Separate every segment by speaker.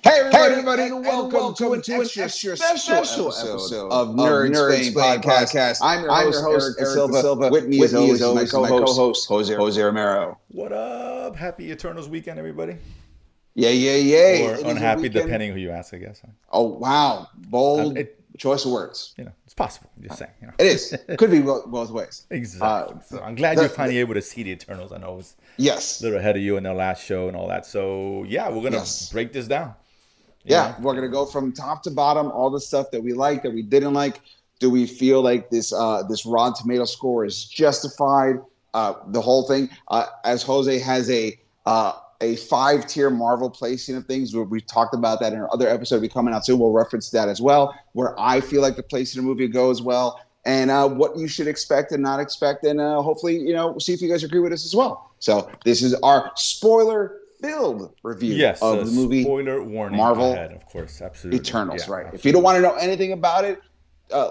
Speaker 1: Hey everybody, and welcome to an extra special episode of Nerdsplaining podcast. I'm your host Eric Da Silva. With me as always is my co-host Jose Romero.
Speaker 2: What up? Happy Eternals weekend, everybody.
Speaker 1: Yay!
Speaker 2: Or
Speaker 1: It is a
Speaker 2: unhappy,
Speaker 1: weekend.
Speaker 2: depending who you ask, I guess.
Speaker 1: Oh wow, bold choice of words.
Speaker 2: It's possible. I'm just saying.
Speaker 1: It is. Could be both ways.
Speaker 2: Exactly. So I'm glad you're finally able to see the Eternals. I know it was a little ahead of you in their last show and all that. So yeah, we're gonna break this down.
Speaker 1: Yeah, we're gonna go from top to bottom, all the stuff that we liked, that we didn't like. Do we feel like this Rotten Tomato score is justified? The whole thing. As Jose has a 5-tier Marvel placing of things, where we've talked about that in our other episode be coming out soon. We'll reference that as well, where I feel like the placing of the movie goes well, and what you should expect and not expect, and hopefully, see if you guys agree with us as well. So this is our spoiler-filled review of the movie.
Speaker 2: Spoiler warning
Speaker 1: Marvel
Speaker 2: ahead, of course, absolutely.
Speaker 1: Eternals,
Speaker 2: Yeah,
Speaker 1: right?
Speaker 2: absolutely.
Speaker 1: If you don't want to know anything about it,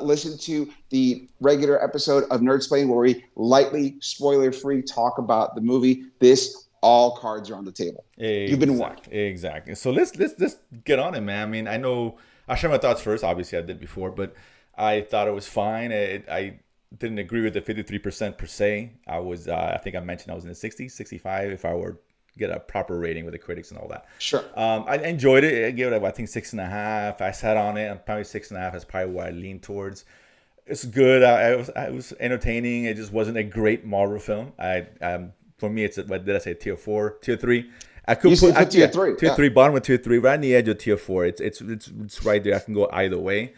Speaker 1: listen to the regular episode of Nerdsplaining, where we lightly, spoiler-free talk about the movie. All cards are on the table. You've been warned.
Speaker 2: Exactly. So let's get on it, man. I mean, I know I'll share my thoughts first. Obviously, I did before, but I thought it was fine. I didn't agree with the 53% per se. I think I mentioned I was in the 60s, 65 if I were get a proper rating with the critics and all that.
Speaker 1: Sure.
Speaker 2: I enjoyed it. I gave it, I think, 6.5. I sat on it. And probably 6.5 is probably what I lean towards. It's good. It was entertaining. It just wasn't a great Marvel film. For me, it's what did I say? Tier 4, Tier 3. I could
Speaker 1: put Tier 3.
Speaker 2: Tier 3, bottom of Tier 3, right on the edge of Tier 4. It's right there. I can go either way.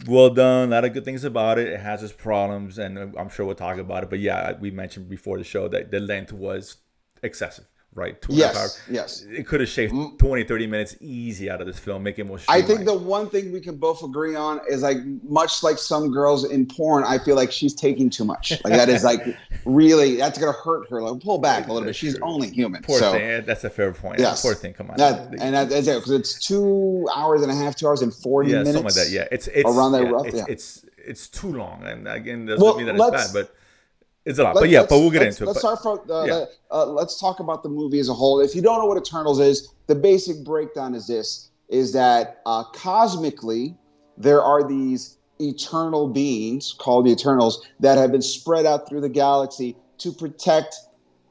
Speaker 2: Well done. A lot of good things about it. It has its problems, and I'm sure we'll talk about it. But yeah, we mentioned before the show that the length was excessive. Right? 2.5 hours.
Speaker 1: Yes.
Speaker 2: It could have shaved 20, 30 minutes easy out of this film, make it more streamlined.
Speaker 1: I think the one thing we can both agree on is, like, much like some girls in porn, I feel like she's taking too much. Like, that is, like, really, that's going to hurt her. Like, pull back a little bit. She's only human.
Speaker 2: Poor thing. That's a fair point.
Speaker 1: Yes.
Speaker 2: Poor thing. Come on.
Speaker 1: That's it. Because it's 2 hours and a half, 2 hours and 40 minutes.
Speaker 2: Yeah, something like that. Yeah. It's
Speaker 1: around that rough.
Speaker 2: It's too long. And again, doesn't mean that it's bad, but it's a lot. But we'll get into it.
Speaker 1: Let's start from let's talk about the movie as a whole. If you don't know what Eternals is, the basic breakdown is that cosmically there are these eternal beings called the Eternals that have been spread out through the galaxy to protect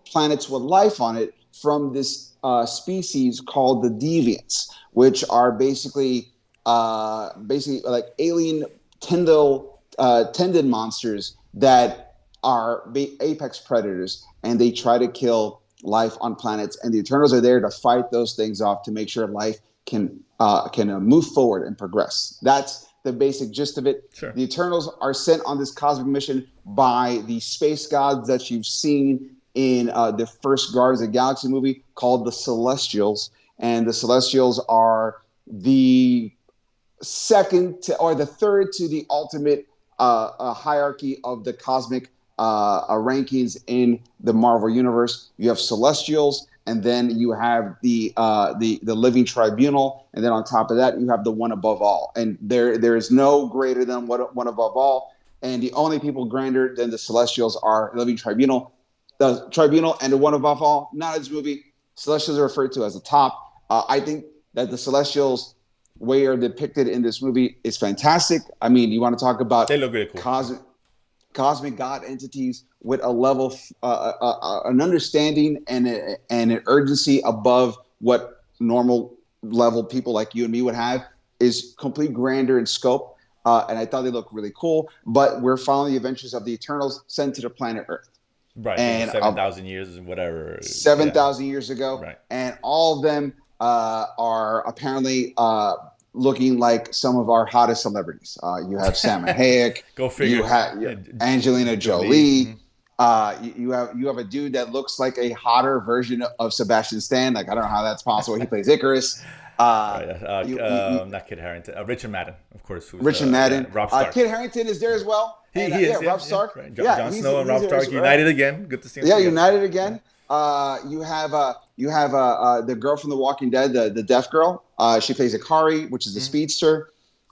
Speaker 1: planets with life on it from this species called the Deviants, which are basically like alien tendon monsters that are apex predators, and they try to kill life on planets, and the Eternals are there to fight those things off to make sure life can move forward and progress. That's the basic gist of it.
Speaker 2: Sure.
Speaker 1: The Eternals are sent on this cosmic mission by the space gods that you've seen in the first Guardians of the Galaxy movie, called the Celestials, and the Celestials are the third to the ultimate hierarchy of the cosmic rankings in the Marvel universe. You have Celestials, and then you have the Living Tribunal, and then on top of that, you have the One Above All. And there is no greater than One Above All. And the only people grander than the Celestials are Living Tribunal, the Tribunal, and the One Above All. Not in this movie. Celestials are referred to as the top. I think that the Celestials way are depicted in this movie is fantastic. I mean, you want to talk about
Speaker 2: they look really cool.
Speaker 1: Cosmic god entities with a level, an understanding and an urgency above what normal level people like you and me would have, is complete grandeur in scope. And I thought they looked really cool. But we're following the adventures of the Eternals sent to the planet Earth.
Speaker 2: Right. And 7,000 years and whatever.
Speaker 1: 7,000 years ago.
Speaker 2: Right.
Speaker 1: And all of them are apparently looking like some of our hottest celebrities. You have Salma Hayek.
Speaker 2: Go figure.
Speaker 1: You have Angelina Jolie. You have a dude that looks like a hotter version of Sebastian Stan. Like, I don't know how that's possible. He plays Icarus.
Speaker 2: Not Kit Harington. Richard Madden, of course.
Speaker 1: Richard Madden.
Speaker 2: Robb Stark.
Speaker 1: Kit Harington is there as well.
Speaker 2: He is.
Speaker 1: Robb Stark.
Speaker 2: Right. Jon Snow and Robb Stark united again. Good to see him.
Speaker 1: Yeah, united again. You have the girl from The Walking Dead, the deaf girl. She plays Akari, which is the speedster.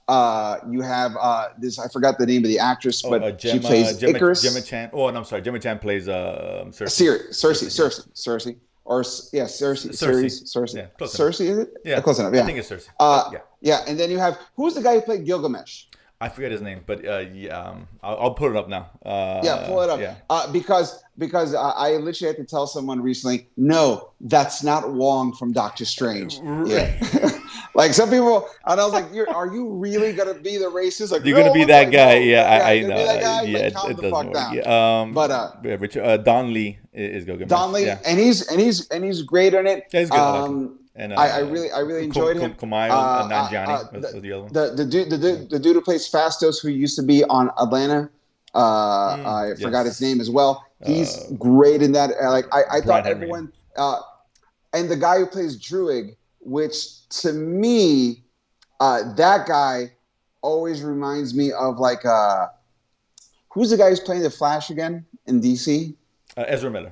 Speaker 1: You have this. I forgot the name of the actress, but she plays Icarus.
Speaker 2: Gemma Chan. Oh, no, I'm sorry. Gemma Chan plays Cersei.
Speaker 1: Cersei. or yeah, Cersei
Speaker 2: Cersei.
Speaker 1: series. Cersei,
Speaker 2: Yeah, close enough.
Speaker 1: Cersei is it?
Speaker 2: Yeah,
Speaker 1: Close enough.
Speaker 2: I
Speaker 1: Yeah.
Speaker 2: think it's Cersei. But yeah,
Speaker 1: Yeah, and then you have who's the guy who played Gilgamesh?
Speaker 2: I forget his name, but yeah, I'll put it up now.
Speaker 1: Yeah, pull it up.
Speaker 2: Yeah.
Speaker 1: Because I literally had to tell someone recently, no, that's not Wong from Doctor Strange. Yeah, like some people, and I was like, are you really gonna be the racist? Like,
Speaker 2: You're
Speaker 1: no,
Speaker 2: gonna be
Speaker 1: look
Speaker 2: that
Speaker 1: like
Speaker 2: guy.
Speaker 1: no,
Speaker 2: Yeah,
Speaker 1: yeah,
Speaker 2: I
Speaker 1: you're gonna
Speaker 2: know.
Speaker 1: be that guy.
Speaker 2: Yeah,
Speaker 1: Like, calm
Speaker 2: it
Speaker 1: the
Speaker 2: doesn't
Speaker 1: fuck
Speaker 2: work.
Speaker 1: down.
Speaker 2: Yeah.
Speaker 1: But
Speaker 2: Yeah, Richard, Don Lee is Gilgamesh.
Speaker 1: Don Lee,
Speaker 2: Yeah,
Speaker 1: and he's great in it.
Speaker 2: yeah, he's good. I like him. And
Speaker 1: I really enjoyed him.
Speaker 2: Kumail Nanjiani was the other one.
Speaker 1: The dude who plays Fastos, who used to be on Atlanta, I forgot his name as well. He's great in that. Like I thought
Speaker 2: Henry.
Speaker 1: everyone, and the guy who plays Druig, which to me, that guy always reminds me of like who's the guy who's playing the Flash again in DC?
Speaker 2: Ezra Miller.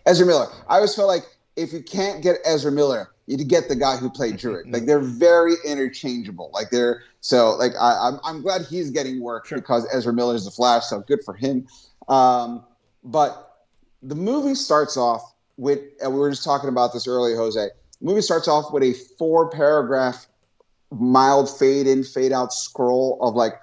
Speaker 1: Ezra Miller. I always felt like if you can't get Ezra Miller, you get the guy who played Druid. Like they're very interchangeable. Like they're so like I'm glad he's getting work because Ezra Miller is the Flash. So good for him. But the movie starts off with, and we were just talking about this earlier, Jose. The movie starts off with a 4-paragraph mild fade in, fade out scroll of like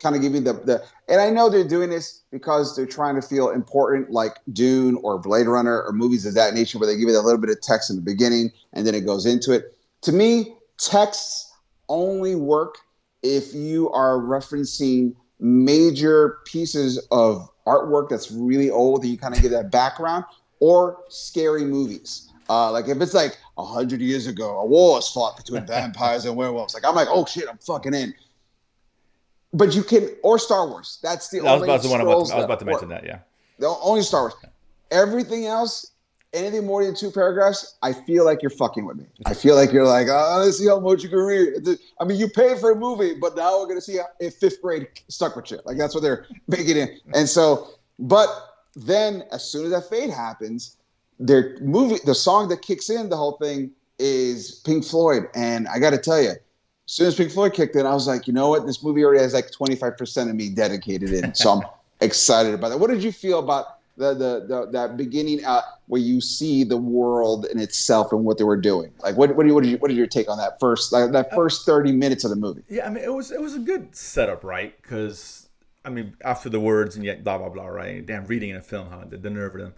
Speaker 1: kind of giving the and I know they're doing this because they're trying to feel important, like Dune or Blade Runner or movies of that nature, where they give it a little bit of text in the beginning and then it goes into it. To me, texts only work if you are referencing major pieces of artwork that's really old and you kind of give that background, or scary movies. Like if it's like 100 years ago, a war was fought between vampires and werewolves. Like I'm like, oh shit, I'm fucking in. But you can, or Star Wars. That's the only.
Speaker 2: I was about to mention that. Yeah.
Speaker 1: The only Star Wars. Everything else, anything more than 2 paragraphs, I feel like you're fucking with me. I feel like you're like, let's see how much you can read. I mean, you paid for a movie, but now we're gonna see if 5th grade stuck with you. Like that's what they're making it. And so, but then as soon as that fade happens, the song that kicks in the whole thing is Pink Floyd, and I got to tell you. As soon as Pink Floyd kicked in, I was like, you know what? This movie already has like 25% of me dedicated in. So I'm excited about that. What did you feel about that beginning where you see the world in itself and what they were doing? Like, what did your take on that first 30 minutes of the movie?
Speaker 2: Yeah, I mean, it was a good setup, right? Because I mean, after the words and yet blah blah blah, right? Damn, reading in a film, huh? The nerve of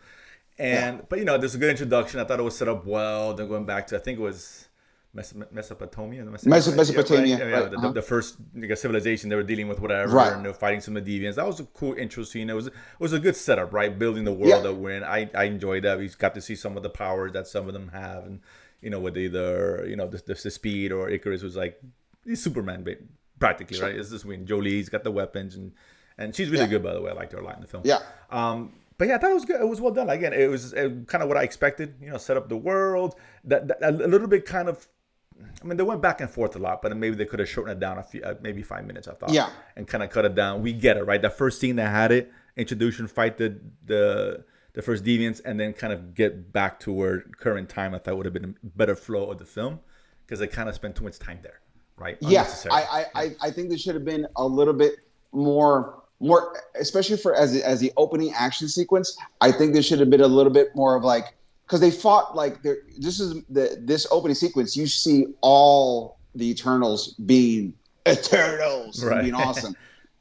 Speaker 2: them. But there's a good introduction. I thought it was set up well. Then going back to, I think it was Mesopotamia.
Speaker 1: Mesopotamia.
Speaker 2: Yeah,
Speaker 1: right.
Speaker 2: the first civilization they were dealing with, whatever,
Speaker 1: right.
Speaker 2: And they were fighting some of the deviants. That was a cool intro scene. It was a good setup, right? Building the world that we're in. I enjoyed that. We got to see some of the powers that some of them have, and with either the speed, or Icarus was like he's Superman, practically, right? It's just when Jolie's got the weapons, and she's really good, by the way. I liked her a lot in the film.
Speaker 1: Yeah.
Speaker 2: But yeah, I thought it was good. It was well done. Again, it was kind of what I expected. Set up the world. That a little bit kind of. I mean, they went back and forth a lot, but maybe they could have shortened it down a few, maybe 5 minutes, I thought.
Speaker 1: Yeah.
Speaker 2: And kind of cut it down. We get it, right? The first scene that had it, introduction, fight the first deviants, and then kind of get back to where current time, I thought would have been a better flow of the film, because they kind of spent too much time there, right?
Speaker 1: Yeah, I think there should have been a little bit more, especially for as the opening action sequence. I think there should have been a little bit more of like, because they fought like this opening sequence. You see all the Eternals being Eternals, right, and being awesome,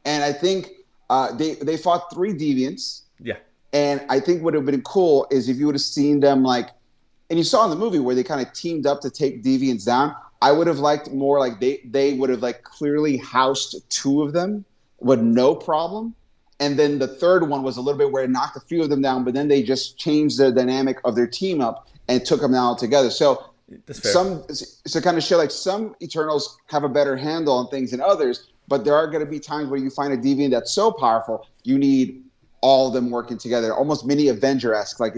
Speaker 1: and I think they fought 3 deviants.
Speaker 2: Yeah,
Speaker 1: and I think what would have been cool is if you would have seen them like, and you saw in the movie where they kind of teamed up to take deviants down. I would have liked more like they would have like clearly housed 2 of them with no problem. And then the third one was a little bit where it knocked a few of them down, but then they just changed the dynamic of their team up and took them out together. So to kind of show like some Eternals have a better handle on things than others, but there are going to be times where you find a deviant that's so powerful, you need all of them working together, almost mini Avenger-esque, like,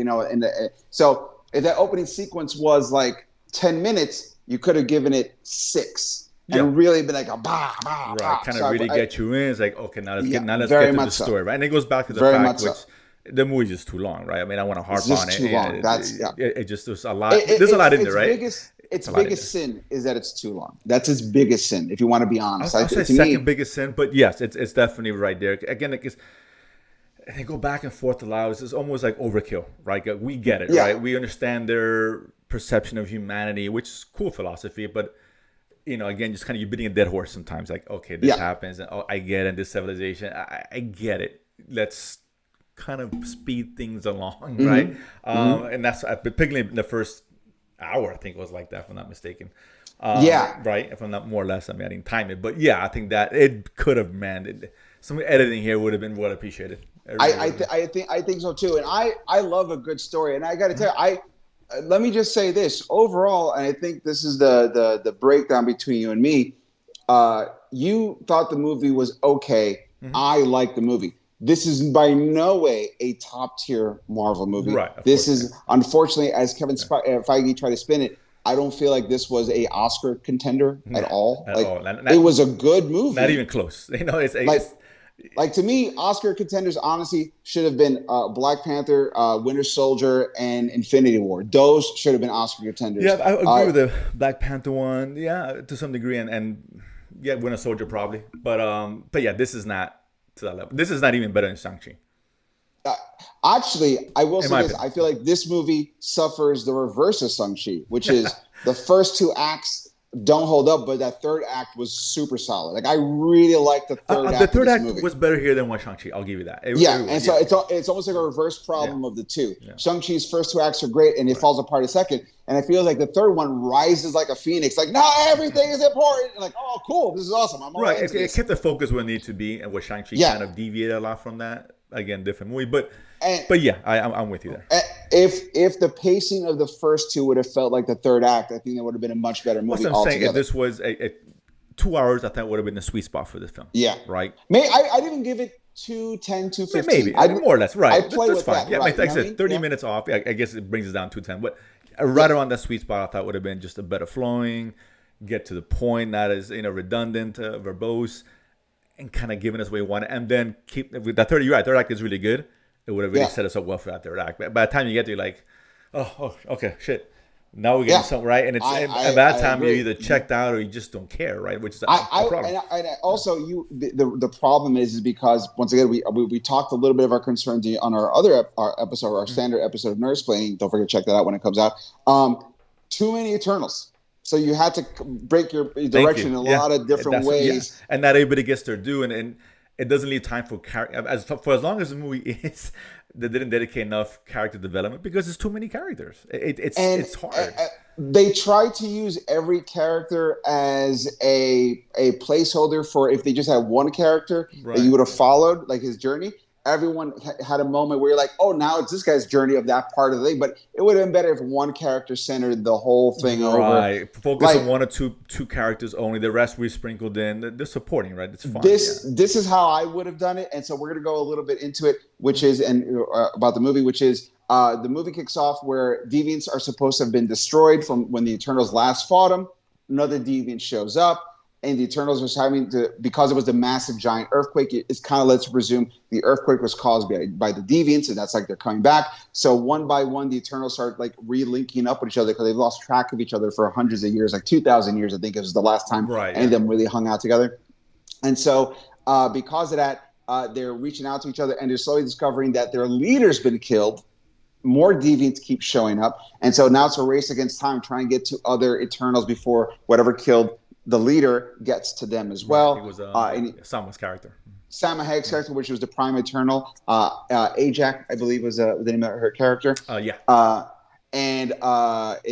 Speaker 1: so if that opening sequence was like 10 minutes, you could have given it 6. And really been like a bah, bah,
Speaker 2: right, kind of really get you in. It's like, okay, now let's get to the story, right? And it goes back to the
Speaker 1: very
Speaker 2: fact which the movie's just too long, right? I mean, I want to harp on it.
Speaker 1: Too long.
Speaker 2: It just there's a lot. There's a lot in there, right?
Speaker 1: Its biggest sin is that it's too long. That's its biggest sin, if you want to be honest.
Speaker 2: I'll say second biggest sin, but yes, it's definitely right there. Again, they go back and forth a lot. It's almost like overkill, right? We get it,
Speaker 1: Yeah,
Speaker 2: right? We understand their perception of humanity, which is cool philosophy, but again, just kind of you're beating a dead horse sometimes. Like, okay, this
Speaker 1: yeah.
Speaker 2: happens, and I get it. This civilization, I get it. Let's kind of speed things along, right?
Speaker 1: Hmm. Hmm.
Speaker 2: And that's particularly in the first hour, I think it was like that, if I'm not mistaken.
Speaker 1: Yeah,
Speaker 2: Right? If I'm not more or less, I mean, I didn't time it, but yeah, I think that it could have, man. Some editing here would have been well appreciated. It really would have been.
Speaker 1: I think so too. And I love a good story. And I got to tell you, let me just say this overall, and I think this is the breakdown between you and me. You thought the movie was okay.
Speaker 2: Mhm.
Speaker 1: I like the movie. This is by no way a top tier Marvel movie.
Speaker 2: Right, of
Speaker 1: This
Speaker 2: course, yeah.
Speaker 1: is unfortunately, as Kevin Feige tried to spin it, I don't feel like this was a Oscar contender at
Speaker 2: Nah,
Speaker 1: all.
Speaker 2: at
Speaker 1: Like
Speaker 2: all.
Speaker 1: it was a good
Speaker 2: Not
Speaker 1: movie.
Speaker 2: even close. It's
Speaker 1: Like to me, Oscar contenders honestly should have been Black Panther, Winter Soldier, and Infinity War. Those should have been Oscar
Speaker 2: yeah,
Speaker 1: contenders.
Speaker 2: I agree with the Black Panther one. Yeah, to some degree, and yeah, Winter Soldier probably. But yeah, this is not to that level. This is not even better than Shang-Chi,
Speaker 1: Uh, Actually, I will
Speaker 2: in
Speaker 1: say
Speaker 2: my
Speaker 1: this:
Speaker 2: opinion.
Speaker 1: I feel like this movie suffers the reverse of Shang-Chi, which is the first two acts don't hold up, but that third act was super solid. Like I really liked the third
Speaker 2: The
Speaker 1: act of
Speaker 2: third
Speaker 1: this
Speaker 2: act
Speaker 1: movie.
Speaker 2: was better here than what Shang-Chi. I'll give you that.
Speaker 1: Yeah,
Speaker 2: It
Speaker 1: and
Speaker 2: was,
Speaker 1: so
Speaker 2: yeah,
Speaker 1: it's almost like a reverse
Speaker 2: yeah,
Speaker 1: problem of the two.
Speaker 2: yeah.
Speaker 1: Shang-Chi's first two acts are great, and it
Speaker 2: Right.
Speaker 1: falls apart a second. And I feel like the third one rises like a phoenix. Like, no, everything is important. Like, oh, cool, this is awesome. I'm all
Speaker 2: Right.
Speaker 1: into
Speaker 2: It
Speaker 1: this.
Speaker 2: kept the focus where it needed to be, and where Shang-Chi
Speaker 1: Yeah,
Speaker 2: kind of deviated a lot from that. Again, different movie, but
Speaker 1: and
Speaker 2: but yeah, I'm with you there.
Speaker 1: if the pacing of the first two would have felt like the third act, I think that would have been a much better
Speaker 2: What's
Speaker 1: movie
Speaker 2: I'm saying? If
Speaker 1: altogether.
Speaker 2: this was a 2 hours, I think would have been the sweet spot for this film,
Speaker 1: Yeah,
Speaker 2: right?
Speaker 1: I didn't give it 210, 215.
Speaker 2: Maybe more or less,
Speaker 1: I
Speaker 2: right?
Speaker 1: play
Speaker 2: That's
Speaker 1: with
Speaker 2: fine.
Speaker 1: that,
Speaker 2: Yeah,
Speaker 1: right?
Speaker 2: like
Speaker 1: You
Speaker 2: I
Speaker 1: know what I
Speaker 2: said,
Speaker 1: mean?
Speaker 2: 30
Speaker 1: Yeah,
Speaker 2: minutes off. I guess it brings us down to 10, but
Speaker 1: yeah,
Speaker 2: right around that sweet spot, I thought would have been just a better flowing, get to the point, not as redundant, verbose, and kind of giving us what we want, and then keep with that 30. You're right. Third act is really good. It would have really
Speaker 1: yeah,
Speaker 2: set us up well for that third act. But by the time you get there, you're like, oh, okay, shit. Now we're getting
Speaker 1: yeah.
Speaker 2: something right, and at
Speaker 1: I
Speaker 2: that time you're
Speaker 1: agree.
Speaker 2: either checked out or you just don't care, right? Which is a problem.
Speaker 1: And also the problem is because once again we talked a little bit of our concerns on our other our episode, our
Speaker 2: Mhm.
Speaker 1: standard episode of Nerdsplaining. Don't forget to check that out when it comes out. Too many Eternals, so you had to break your
Speaker 2: Thank you.
Speaker 1: direction in a
Speaker 2: Yeah,
Speaker 1: lot of different
Speaker 2: yeah,
Speaker 1: ways.
Speaker 2: and not everybody gets their due, and it doesn't leave time for for as long as the movie is, they didn't dedicate enough character development because there's too many characters.
Speaker 1: And
Speaker 2: It's hard.
Speaker 1: they tried to use every character as a placeholder for if they just had one character that you
Speaker 2: Right.
Speaker 1: would have followed, like his journey. Everyone had a moment where you're like, oh, now it's this guy's journey of that part of the thing. But it would have been better if one character centered the whole thing over.
Speaker 2: Right. Focus
Speaker 1: Like
Speaker 2: on one or two characters only. The rest we sprinkled in. They're supporting, right? It's fine. Yeah.
Speaker 1: this is how I would have done it, and so we're gonna go a little bit into it, which is about the movie, which is the movie kicks off where deviants are supposed to have been destroyed from when the Eternals last fought them. Another deviant shows up, and the Eternals was having to, because it was the massive giant earthquake. It's kind of led to presume the earthquake was caused by the deviants, and that's like they're coming back. So one by one, the Eternals start like relinking up with each other because they've lost track of each other for hundreds of years, like 2,000 years, I think it was the last time
Speaker 2: Right.
Speaker 1: any of
Speaker 2: Yeah.
Speaker 1: them really hung out together. And so, because of that, they're reaching out to each other, and they're slowly discovering that their leader's been killed. More deviants keep showing up, and so now it's a race against time, trying to get to other Eternals before whatever killed the leader gets to them as
Speaker 2: Right. I think it
Speaker 1: well.
Speaker 2: was
Speaker 1: And
Speaker 2: Sama's character.
Speaker 1: Salma Hayek's
Speaker 2: Yeah.
Speaker 1: character, which was the Prime Eternal, Ajax, I believe, was the name of her character.
Speaker 2: Yeah.
Speaker 1: And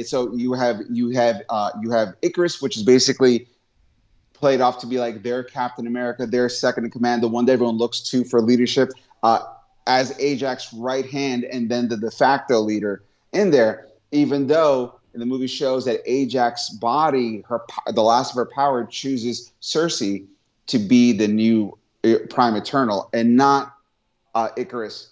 Speaker 1: so you have Icarus, which is basically played off to be like their Captain America, their second in command, the one that everyone looks to for leadership, as Ajax's right hand, and then the de facto leader in there. Even though in the movie shows that Ajax's body, the last of her power, chooses Cersei to be the new Prime Eternal and not Icarus.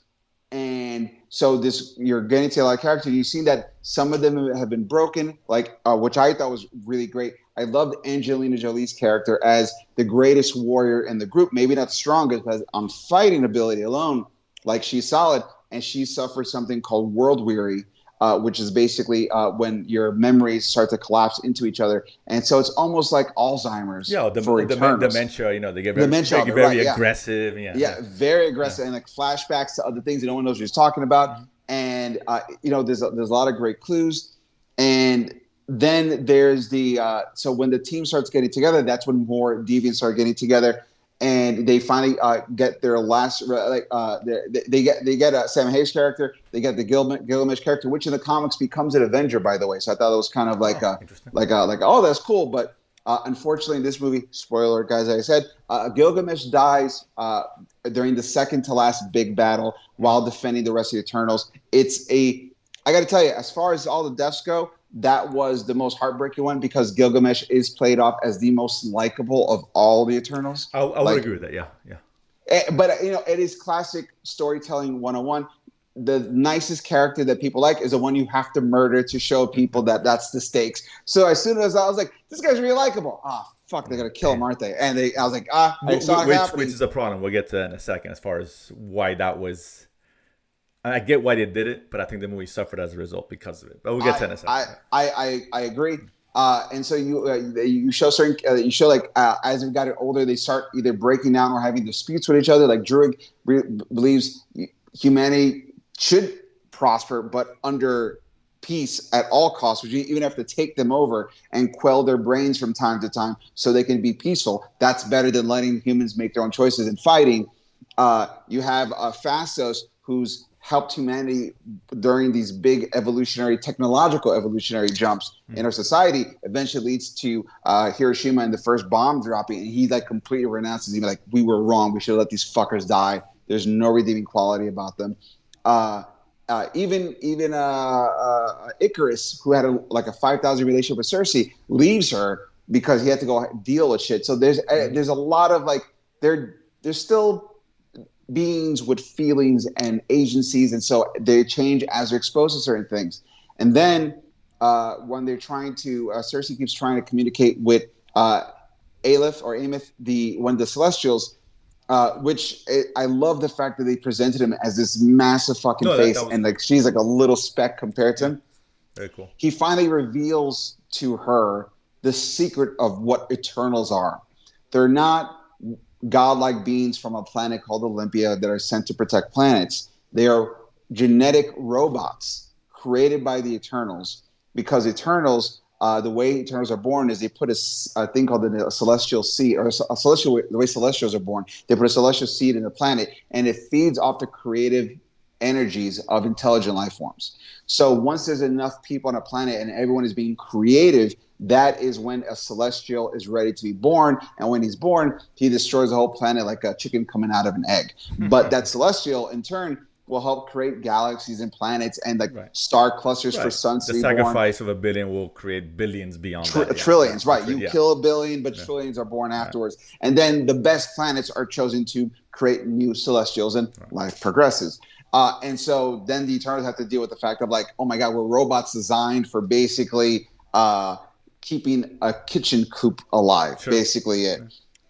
Speaker 1: And so you're getting to a lot of characters. You've seen that some of them have been broken, like which I thought was really great. I loved Angelina Jolie's character as the greatest warrior in the group. Maybe not the strongest, but on fighting ability alone, like she's solid. And she suffered something called world weary, which is basically when your memories start to collapse into each other, and so it's almost like Alzheimer's
Speaker 2: Yeah,
Speaker 1: for Eternals.
Speaker 2: dementia. They get
Speaker 1: Dementia of it,
Speaker 2: very
Speaker 1: right? Yeah,
Speaker 2: aggressive. Yeah,
Speaker 1: yeah,
Speaker 2: yeah.
Speaker 1: very
Speaker 2: Yeah.
Speaker 1: aggressive, and like flashbacks to other things that no one knows what he's talking about.
Speaker 2: Mhm.
Speaker 1: And there's a lot of great clues. And then there's the so when the team starts getting together, that's when more deviants start getting together, and they finally get their last they get a Sam Hayes character, they get the Gilgamesh character, which in the comics becomes an Avenger, by the way. So I thought it was kind of like
Speaker 2: Oh, interesting.
Speaker 1: oh, that's cool, but unfortunately in this movie, spoiler guys, like I said, Gilgamesh dies during the second to last big battle while defending the rest of the Eternals. I got to tell you, as far as all the deaths go, that was the most heartbreaking one because Gilgamesh is played off as the most likable of all the Eternals.
Speaker 2: I would
Speaker 1: Like,
Speaker 2: agree with that. Yeah, yeah.
Speaker 1: but it is classic storytelling 101. The nicest character that people like is the one you have to murder to show people that that's the stakes. So as soon as I was like, this guy's really likable. Ah, fuck, they're gonna kill him, aren't they? And I was like, I saw it happening.
Speaker 2: Which is a problem. We'll get to that in a second as far as why that was. I get why they did it, but I think the movie suffered as a result because of it. But we'll get to that in a second.
Speaker 1: I agree. And so you show certain as they've gotten older, they start either breaking down or having disputes with each other. Like Druig believes humanity should prosper, but under peace at all costs, which you even have to take them over and quell their brains from time to time so they can be peaceful. That's better than letting humans make their own choices and fighting. You have Phastos, who's helped humanity during these big technological evolutionary jumps in our society, eventually leads to Hiroshima and the first bomb dropping. And he like completely renounces, even like, we were wrong. We should have let these fuckers die. There's no redeeming quality about them. Even Icarus, who had a 5,000 relationship with Cersei, leaves her because he had to go deal with shit. So there's a lot of like there's still beings with feelings and agencies, and so they change as they're exposed to certain things. And then when they're trying to, Cersei keeps trying to communicate with Aleph or Ameth, one of the Celestials, I love the fact that they presented him as this massive fucking face, and like she's like a little speck compared to him.
Speaker 2: Very cool.
Speaker 1: He finally reveals to her the secret of what Eternals are. They're not godlike beings from a planet called Olympia that are sent to protect planets. They are genetic robots created by the Eternals, because Eternals, the way Eternals are born is they put a thing called a celestial seed, or the way Celestials are born. They put a celestial seed in the planet, and it feeds off the creative energies of intelligent life forms. So once there's enough people on a planet and everyone is being creative, that is when a Celestial is ready to be born. And when he's born, he destroys the whole planet like a chicken coming out of an egg. But that Celestial, in turn, will help create galaxies and planets and star clusters for suns to be born.
Speaker 2: The sacrifice of a billion will create billions beyond that.
Speaker 1: Trillions, right. You kill a billion, but trillions are born afterwards. And then the best planets are chosen to create new Celestials, and life progresses. And so then the Eternals have to deal with the fact of like, oh my God, we're robots designed for basically keeping a kitchen coop alive, basically it.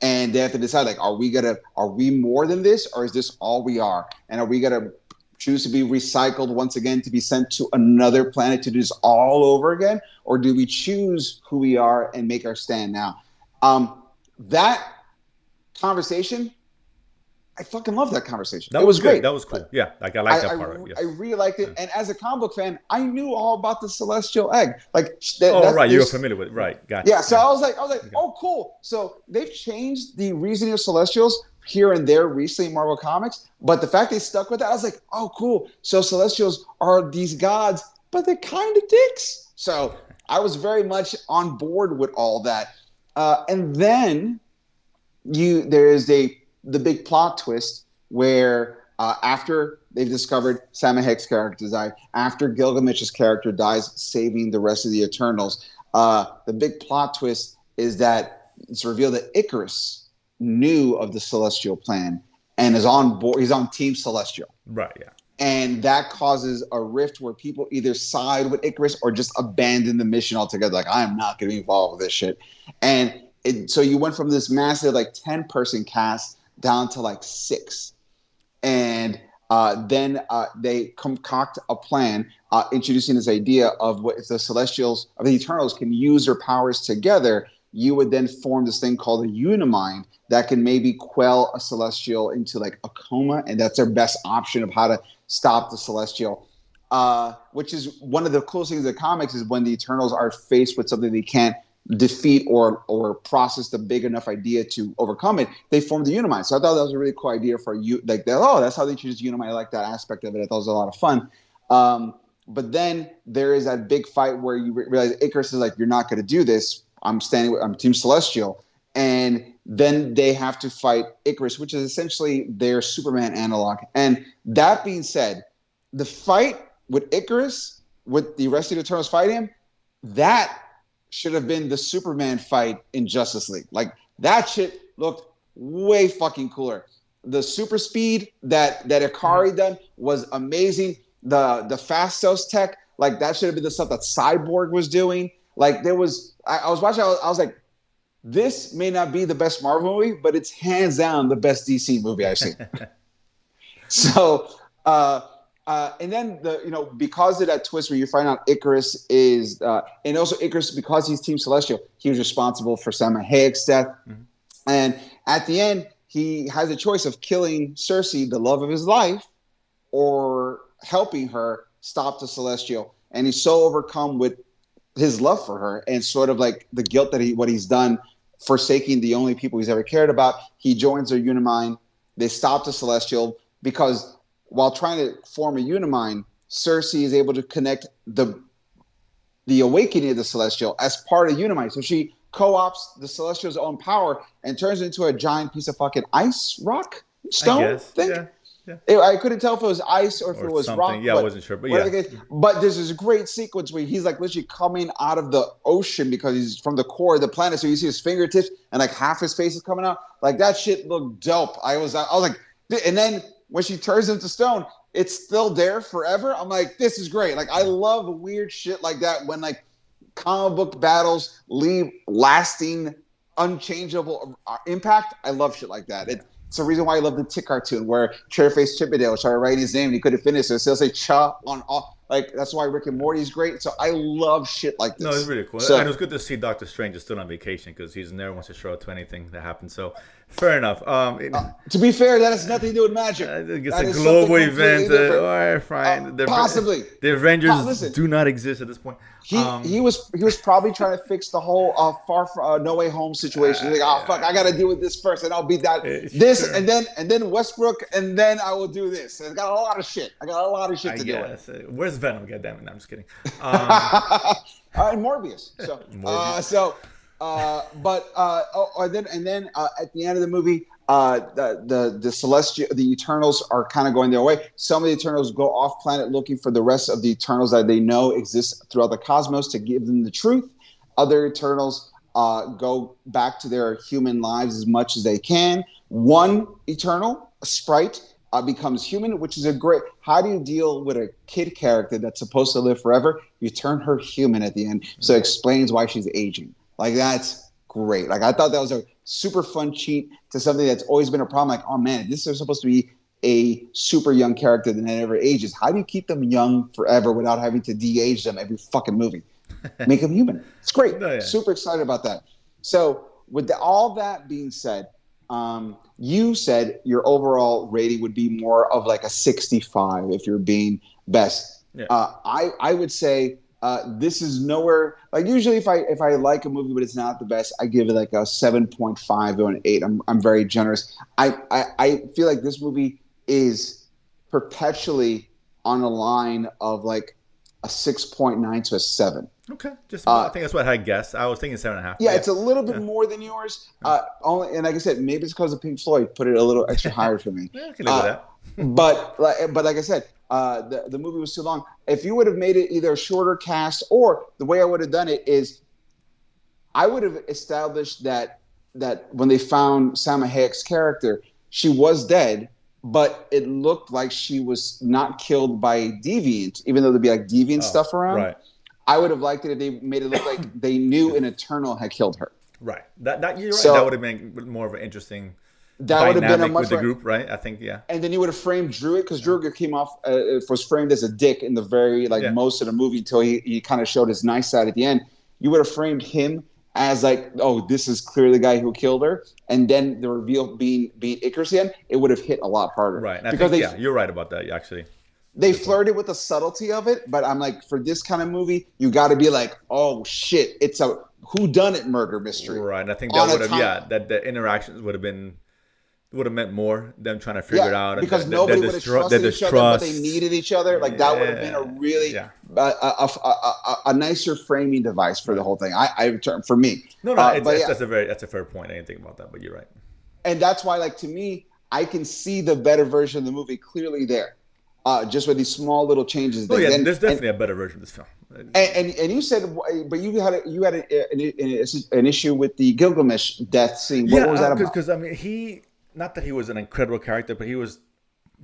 Speaker 1: And they have to decide, like, are we more than this, or is this all we are? And are we gonna choose to be recycled once again to be sent to another planet to do this all over again, or do we choose who we are and make our stand now? That conversation, I fucking love that conversation.
Speaker 2: That was great. That was cool. Yeah, like I like that part.
Speaker 1: I really liked it. And as a comic book fan, I knew all about the Celestial Egg. Like,
Speaker 2: right, you were familiar with it, right? Gotcha.
Speaker 1: Yeah, so I was like, oh, cool. So they've changed the reasoning of Celestials here and there recently in Marvel Comics, but the fact they stuck with that, I was like, oh, cool. So Celestials are these gods, but they're kind of dicks. So I was very much on board with all that. And then there's the big plot twist where after they've discovered Salma Hayek's character died, after Gilgamesh's character dies, saving the rest of the Eternals, the big plot twist is that it's revealed that Icarus knew of the Celestial plan and is on board. He's on Team Celestial.
Speaker 2: Right, yeah.
Speaker 1: And that causes a rift where people either side with Icarus or just abandon the mission altogether. Like, I am not going to be involved with this shit. And so you went from this massive, like, 10-person cast down to like 6. And Then they concoct a plan, introducing this idea of what if the Celestials or the Eternals can use their powers together. You would then form this thing called a Unimind that can maybe quell a Celestial into like a coma, and that's their best option of how to stop the Celestial. Which is one of the coolest things in the comics is when the Eternals are faced with something they can't defeat or process the big enough idea to overcome it, they formed the Unimind. So I thought that was a really cool idea for you. Like, oh, that's how they choose Unimind. I like that aspect of it. I thought it was a lot of fun. But then there is that big fight where you realize Icarus is like, you're not going to do this. I'm Team Celestial. And then they have to fight Icarus, which is essentially their Superman analog. And that being said, the fight with Icarus, with the rest of the Eternals fighting him, that should have been the Superman fight in Justice League. Like, that shit looked way fucking cooler. The super speed that Ikari done was amazing. The Fastos tech, like, that should have been the stuff that Cyborg was doing. Like, there was, I was watching, I was like, this may not be the best Marvel movie, but it's hands down the best DC movie I've seen. So, and then because of that twist where you find out Icarus is, and also Icarus, because he's Team Celestial, he was responsible for Salma Hayek's death. Mm-hmm. And at the end, he has a choice of killing Cersei, the love of his life, or helping her stop the Celestial. And he's so overcome with his love for her and sort of like the guilt that what he's done, forsaking the only people he's ever cared about. He joins their Unimind. They stop the Celestial because while trying to form a Unimind, Cersei is able to connect the awakening of the Celestial as part of Unimind. So she co-ops the Celestial's own power and turns it into a giant piece of fucking ice rock stone thing. Yeah. Yeah. I couldn't tell if it was ice or if it was rock.
Speaker 2: Yeah, I wasn't sure. But yeah.
Speaker 1: But there's this great sequence where he's like literally coming out of the ocean because he's from the core of the planet. So you see his fingertips and like half his face is coming out. Like, that shit looked dope. I was like, and then when she turns into stone, it's still there forever. I'm like, this is great. Like, I love weird shit like that when like comic book battles leave lasting, unchangeable impact. I love shit like that. It's the reason why I love the Tick cartoon where Chairface Chippendale tried to write his name and he couldn't finish it. So he'll say Cha on all. Like, that's why Rick and Morty is great. So I love shit like this.
Speaker 2: No, it's really cool. So, and it was good to see Doctor Strange is still on vacation because he's never wants to show up to anything that happens. So fair enough.
Speaker 1: To be fair, that has nothing to do with magic.
Speaker 2: It's a global event. All right, fine.
Speaker 1: Possibly.
Speaker 2: The Avengers do not exist at this point.
Speaker 1: He was probably trying to fix the whole No Way Home situation. He's like, fuck, I got to deal with this first, and I'll beat that this, sure. and then Westbrook, and then I will do this. I got a lot of shit. to do with.
Speaker 2: Where's Venom? Goddammit! No, I'm just kidding.
Speaker 1: And Morbius. So, and then at the end of the movie, the Eternals are kind of going their way. Some of the Eternals go off planet looking for the rest of the Eternals that they know exist throughout the cosmos to give them the truth. Other Eternals go back to their human lives as much as they can. One Eternal, a sprite, becomes human, which is a great. How do you deal with a kid character that's supposed to live forever? You turn her human at the end, so it explains why she's aging. Like, that's great. Like, I thought that was a super fun cheat to something that's always been a problem. Like, oh man, this is supposed to be a super young character that never ages. How do you keep them young forever without having to de-age them every fucking movie? Make them human. It's great. Oh, yeah. Super excited about that. So with all that being said, you said your overall rating would be more of like a 65 if you're being best. Yeah. I would say this is nowhere. Like, usually if I like a movie but it's not the best, I give it like a 7.5 or an 8. I'm very generous. I feel like this movie is perpetually on a line of like a 6.9 to a 7.
Speaker 2: Okay, I think that's what I guessed. I was thinking 7.5.
Speaker 1: Yeah, it's a little bit more than yours. And like I said, maybe it's because of Pink Floyd put it a little extra higher for me.
Speaker 2: Yeah, I can live with that.
Speaker 1: but like I said, the movie was too long. If you would have made it either a shorter cast, or the way I would have done it is, I would have established that when they found Salma Hayek's character, she was dead, but it looked like she was not killed by a deviant, even though there'd be like deviant stuff around. Right. I would have liked it if they made it look like they knew an Eternal had killed her.
Speaker 2: Right. That you're right. So, that would have been more of an interesting
Speaker 1: That would have been a
Speaker 2: dynamic
Speaker 1: much
Speaker 2: with the
Speaker 1: more.
Speaker 2: group, right? I think, yeah.
Speaker 1: And then you would have framed Druid because Druid came off was framed as a dick in the very like
Speaker 2: Yeah.
Speaker 1: most of the movie until he kind of showed his nice side at the end. You would have framed him as like, oh, this is clearly the guy who killed her, and then the reveal being Icarus again, it would have hit a lot harder
Speaker 2: Right. And I
Speaker 1: because
Speaker 2: think, yeah, you're right about that, actually.
Speaker 1: they flirted with the subtlety of it. But I'm like, for this kind of movie, you got to be like, oh shit, it's a whodunit murder mystery.
Speaker 2: Right. And I think that
Speaker 1: On a
Speaker 2: would have,
Speaker 1: time,
Speaker 2: yeah, that the interactions would have meant more, them trying to figure it
Speaker 1: yeah,
Speaker 2: out, and
Speaker 1: because nobody would have
Speaker 2: the
Speaker 1: trusted each other, but they
Speaker 2: distrust.
Speaker 1: needed each other. Like that would have been a
Speaker 2: Yeah.
Speaker 1: really
Speaker 2: Yeah.
Speaker 1: a nicer framing device for the
Speaker 2: Right.
Speaker 1: whole thing. For me,
Speaker 2: No,
Speaker 1: but yeah,
Speaker 2: that's a fair point. I didn't think about that, but you're right.
Speaker 1: and that's why, like to me, I can see the better version of the movie clearly there, just with these small little changes.
Speaker 2: Oh
Speaker 1: Things.
Speaker 2: yeah,
Speaker 1: And
Speaker 2: there's definitely a better version of this film.
Speaker 1: and you said, but you had an issue with the Gilgamesh death scene. What was
Speaker 2: Yeah,
Speaker 1: that about?
Speaker 2: because I mean, not that he was an incredible character, but he was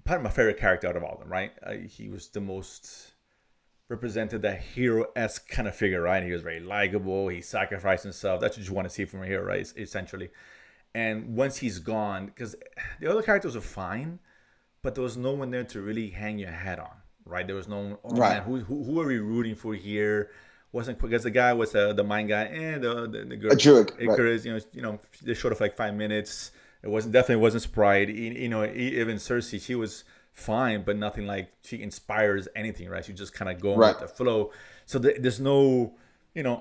Speaker 2: probably my favorite character out of all of them. Right? He was the most represented that hero-esque kind of figure. Right? He was very likable. He sacrificed himself. That's what you want to see from a hero, right? Essentially. And once he's gone, because the other characters were fine, but there was no one there to really hang your head on, right? There was no, oh
Speaker 1: Right,
Speaker 2: man, who are we rooting for here? Wasn't because the guy was the mind guy, and the girl
Speaker 1: a Druid, right?
Speaker 2: Icarus, they showed up for like 5 minutes. It definitely wasn't Sprite. Even Cersei, she was fine, but nothing like she inspires anything, right? She just kind of going
Speaker 1: Right,
Speaker 2: with the flow. So there's no,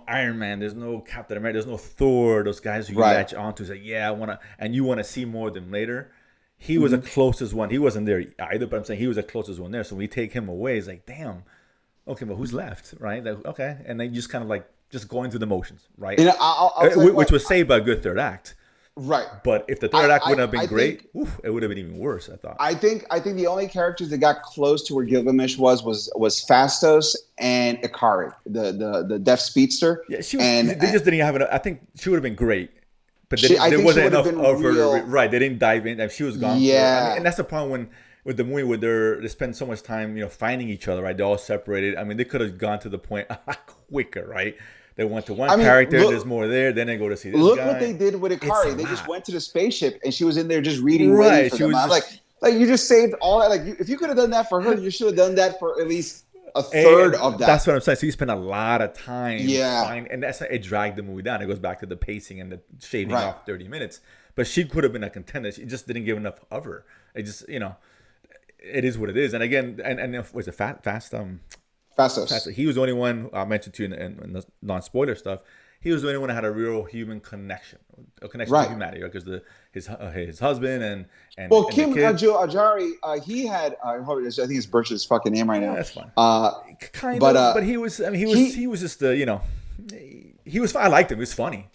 Speaker 2: Iron Man, there's no Captain America, there's no Thor, those guys who you
Speaker 1: right.
Speaker 2: latch onto, say, yeah, I wanna, and you want to see more of them later. He was the
Speaker 1: Mm-hmm.
Speaker 2: closest one. He wasn't there either, but I'm saying he was the closest one there. So when we take him away, it's like, damn, okay, but who's left, right? Like, okay, and then you just kind of like just going through the motions, right?
Speaker 1: I'll tell you
Speaker 2: Which
Speaker 1: what.
Speaker 2: was saved by a good third act.
Speaker 1: Right.
Speaker 2: But if the third act wouldn't have
Speaker 1: I
Speaker 2: been great,
Speaker 1: think
Speaker 2: it would have been even worse, I thought.
Speaker 1: I think the only characters that got close to where Gilgamesh was Fastos and Ikari, the deaf speedster,
Speaker 2: Yeah, she was.
Speaker 1: and
Speaker 2: They just didn't have enough. I think she would have been great, but
Speaker 1: I
Speaker 2: there
Speaker 1: think she
Speaker 2: wasn't
Speaker 1: would have
Speaker 2: enough
Speaker 1: been
Speaker 2: of her.
Speaker 1: real.
Speaker 2: Right, they didn't dive in. And she was gone for. I mean,
Speaker 1: Yeah,
Speaker 2: and that's the problem with the movie where they spend so much time, finding each other. Right, they're all separated. I mean, they could have gone to the point quicker. Right, they went to one
Speaker 1: I mean,
Speaker 2: character.
Speaker 1: look,
Speaker 2: There's more there. Then they go to see this
Speaker 1: look
Speaker 2: guy.
Speaker 1: what they did with
Speaker 2: It's
Speaker 1: Ikari.
Speaker 2: a
Speaker 1: They just
Speaker 2: lot.
Speaker 1: went to the spaceship, and she was in there just reading, waiting
Speaker 2: Right,
Speaker 1: for
Speaker 2: she
Speaker 1: them.
Speaker 2: was
Speaker 1: I'm
Speaker 2: just.
Speaker 1: like you just saved all that. Like, if you could have done that for her, you should have done that for at least a third
Speaker 2: And
Speaker 1: of
Speaker 2: that's
Speaker 1: that.
Speaker 2: what I'm saying. So you spend a lot of time
Speaker 1: Yeah,
Speaker 2: and that's it dragged the movie down. It goes back to the pacing and the shaving
Speaker 1: right.
Speaker 2: off 30 minutes. But she could have been a contender. She just didn't give enough of her. It just, it is what it is. And again, and was it fast?
Speaker 1: Fastos.
Speaker 2: He was the only one I mentioned to you in the non-spoiler stuff. He was the only one that had a real human connection, a connection to
Speaker 1: Right.
Speaker 2: humanity, right? Because his husband
Speaker 1: Well,
Speaker 2: and the
Speaker 1: Kim
Speaker 2: kid.
Speaker 1: Ajari, he had. I think it's Birch's fucking name right
Speaker 2: Yeah,
Speaker 1: now.
Speaker 2: that's fine.
Speaker 1: Uh,
Speaker 2: Kind
Speaker 1: but
Speaker 2: of, but he was. I mean,
Speaker 1: he,
Speaker 2: he was just the he was. I liked him. He was funny.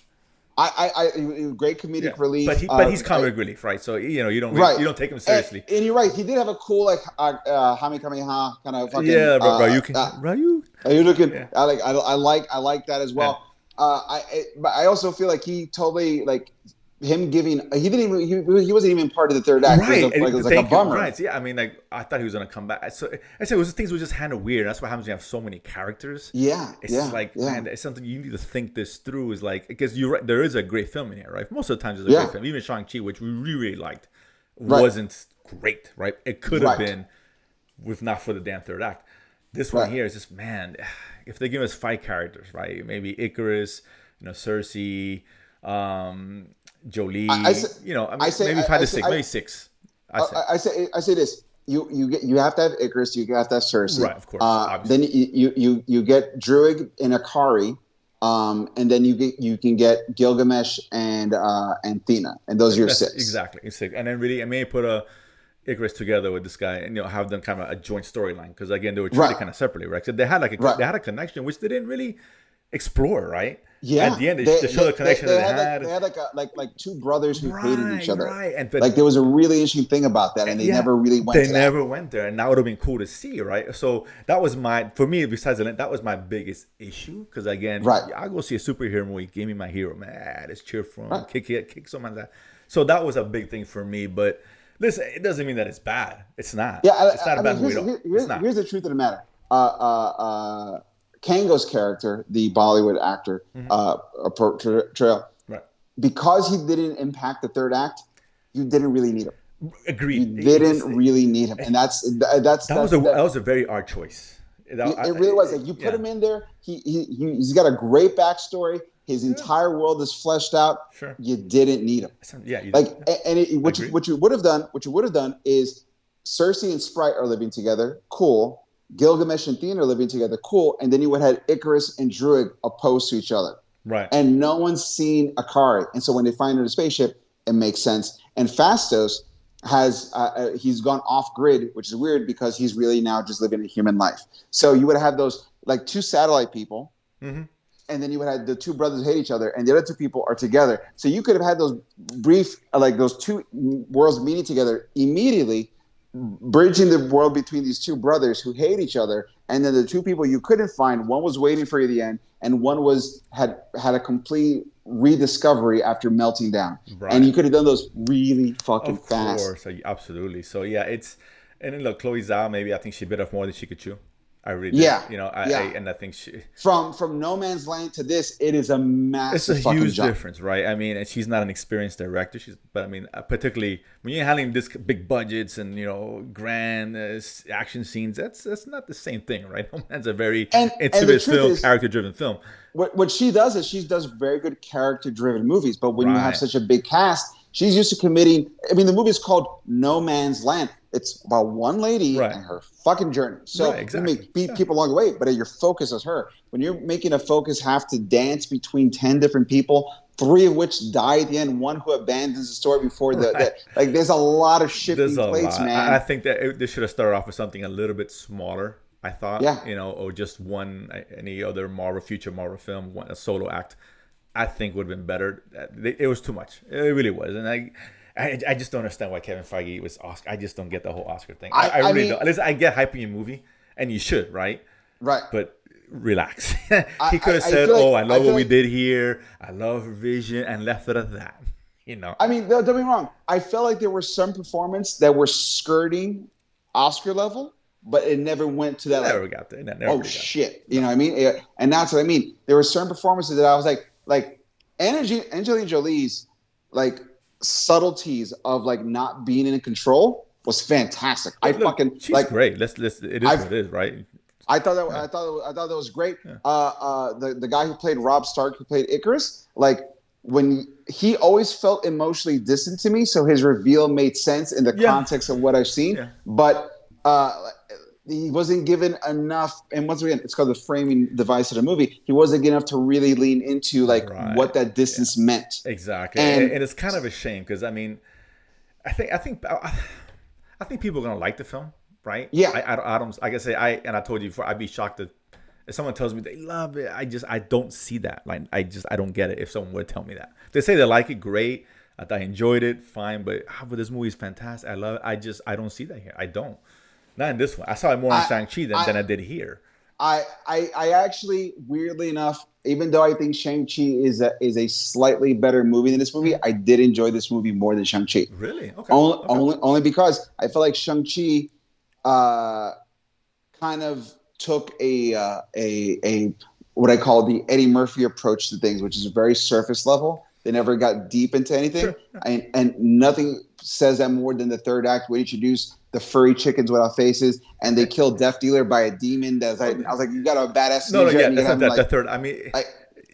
Speaker 1: great comedic
Speaker 2: Yeah,
Speaker 1: relief.
Speaker 2: but he's comic relief, right? So you don't
Speaker 1: Right.
Speaker 2: you don't take him
Speaker 1: And,
Speaker 2: seriously.
Speaker 1: and you're right. He did have a cool like Hami Kameha kind of fucking.
Speaker 2: Yeah, Ryu.
Speaker 1: Are you looking?
Speaker 2: Yeah,
Speaker 1: I like that as
Speaker 2: yeah.
Speaker 1: well. But I also feel like he totally like him giving. He didn't even. He wasn't even part of the third act.
Speaker 2: Right,
Speaker 1: It was like a bummer.
Speaker 2: right. So, yeah, I mean, like I thought he was gonna come back. So I said, things were just kind of weird. That's what happens when you have so many characters.
Speaker 1: Yeah.
Speaker 2: It's just like, man, it's something you need to think this through. Is like because you're right, there is a great film in here, right? Most of the times there's a great film. Even Shang-Chi, which we really, really liked, wasn't great, right? It could have been, if not for the damn third act. This one here is just, man, if they give us 5 characters, right? Maybe Icarus, Cersei, Jolie, maybe 5 to 6, maybe 6.
Speaker 1: I say this. You have to have Icarus. You have to have Cersei.
Speaker 2: Right, of course.
Speaker 1: Then you get Druid and Akari, and then you can get Gilgamesh and Thena, and those are your 6.
Speaker 2: Exactly, 6. And then really, I may put Icarus together with this guy, and have them kind of a joint storyline because again they were treated kind of separately, right? So they had they had a connection which they didn't really explore, right?
Speaker 1: Yeah.
Speaker 2: At the end, they showed the connection that they had.
Speaker 1: They had like 2 brothers who hated each other.
Speaker 2: Right.
Speaker 1: Like there was a really interesting thing about that, and they never really went.
Speaker 2: They never went there, and that would have been cool to see, right? So that was for me. Besides that was my biggest issue because again, I'll go see a superhero movie. Give me my hero, man. Let's cheer for him, kick someone's ass. So that was a big thing for me, but. Listen, it doesn't mean that it's bad. It's not. Yeah, it's not a bad movie at all.
Speaker 1: Here's the truth of the matter. Kango's character, the Bollywood actor, portrayal,
Speaker 2: right?
Speaker 1: Because he didn't impact the third act, you didn't really need him. You
Speaker 2: Agreed.
Speaker 1: didn't really need him, and
Speaker 2: That was a very odd choice.
Speaker 1: it really was. Like you put
Speaker 2: Yeah.
Speaker 1: him in there, he's got a great backstory. His entire world is fleshed out.
Speaker 2: Sure.
Speaker 1: You didn't need him.
Speaker 2: Yeah.
Speaker 1: Like, and what you would have done is Cersei and Sprite are living together, cool. Gilgamesh and Theon are living together, cool. And then you would have Icarus and Druid opposed to each other.
Speaker 2: Right.
Speaker 1: And no one's seen Akari. And so when they find her in a spaceship, it makes sense. And Fastos he's gone off grid, which is weird because he's really now just living a human life. So you would have those like two satellite people. Mm-hmm. And then you would have the two brothers hate each other, and the other two people are together. So you could have had those brief, like those two worlds meeting together immediately, bridging the world between these two brothers who hate each other. And then the two people you couldn't find, one was waiting for you at the end, and one had a complete rediscovery after melting down. Right. And you could have done those really fucking fast.
Speaker 2: Of course, absolutely. So yeah, and then look, Chloe Zhao, maybe I think she bit off more than she could chew. I really
Speaker 1: yeah,
Speaker 2: did. I think she
Speaker 1: from No Man's Land to this, it is a massive.
Speaker 2: It's a huge difference, right? I mean, and she's not an experienced director. But I mean, particularly when you're handling this big budgets and grand action scenes, that's not the same thing, right? No Man's a very intimate film, character-driven film.
Speaker 1: What she does is she does very good character-driven movies, but when you have such a big cast, she's used to committing. I mean, the movie is called No Man's Land. It's about one lady and her fucking journey. So you may beat people along the way, but your focus is her. When you're making a focus have to dance between 10 different people, 3 of which die at the end, one who abandons the story before like there's a lot of shifting plates, man.
Speaker 2: I think that this should have started off with something a little bit smaller. I thought, or just any other future Marvel film, a solo act. I think would have been better. It was too much. It really was, and I just don't understand why Kevin Feige was Oscar. I just don't get the whole Oscar thing. I really don't. Listen, I get hyping your movie, and you should, right?
Speaker 1: Right.
Speaker 2: But relax. He could have said, I love what we did here. I love her vision, and left it at that.
Speaker 1: I mean, don't get me wrong. I felt like there were some performances that were skirting Oscar level, but it never went to that.
Speaker 2: Never got there.
Speaker 1: Shit. You know what I mean? And that's what I mean. There were certain performances that I was like Angelina Jolie's subtleties of not being in control was fantastic.
Speaker 2: She's great. It is what it is, right?
Speaker 1: I thought that was great. Yeah. The guy who played Robb Stark, who played Icarus, when he always felt emotionally distant to me, so his reveal made sense in the context of what I've seen. Yeah. But he wasn't given enough, and once again, it's called the framing device of the movie. He wasn't given enough to really lean into what that distance meant.
Speaker 2: Exactly, and it's kind of a shame because I mean, I think people are gonna like the film, right?
Speaker 1: Yeah.
Speaker 2: I don't. Like I say, I told you before, I'd be shocked if someone tells me they love it. I don't see that. I don't get it. If someone would tell me that, if they say they like it, great. I enjoyed it, fine. But this movie is fantastic. I love it. I don't see that here. I don't. Not in this one. I saw it more in Shang-Chi than I did here.
Speaker 1: I actually, weirdly enough, even though I think Shang-Chi is a slightly better movie than this movie, I did enjoy this movie more than Shang-Chi.
Speaker 2: Really? Okay.
Speaker 1: Only because I feel like Shang-Chi kind of took a what I call the Eddie Murphy approach to things, which is very surface level. They never got deep into anything. Sure. And nothing says that more than the third act when they introduce the furry chickens without faces, and they kill Death Dealer by a demon. I was like, you got a badass.
Speaker 2: That's not the third. I mean,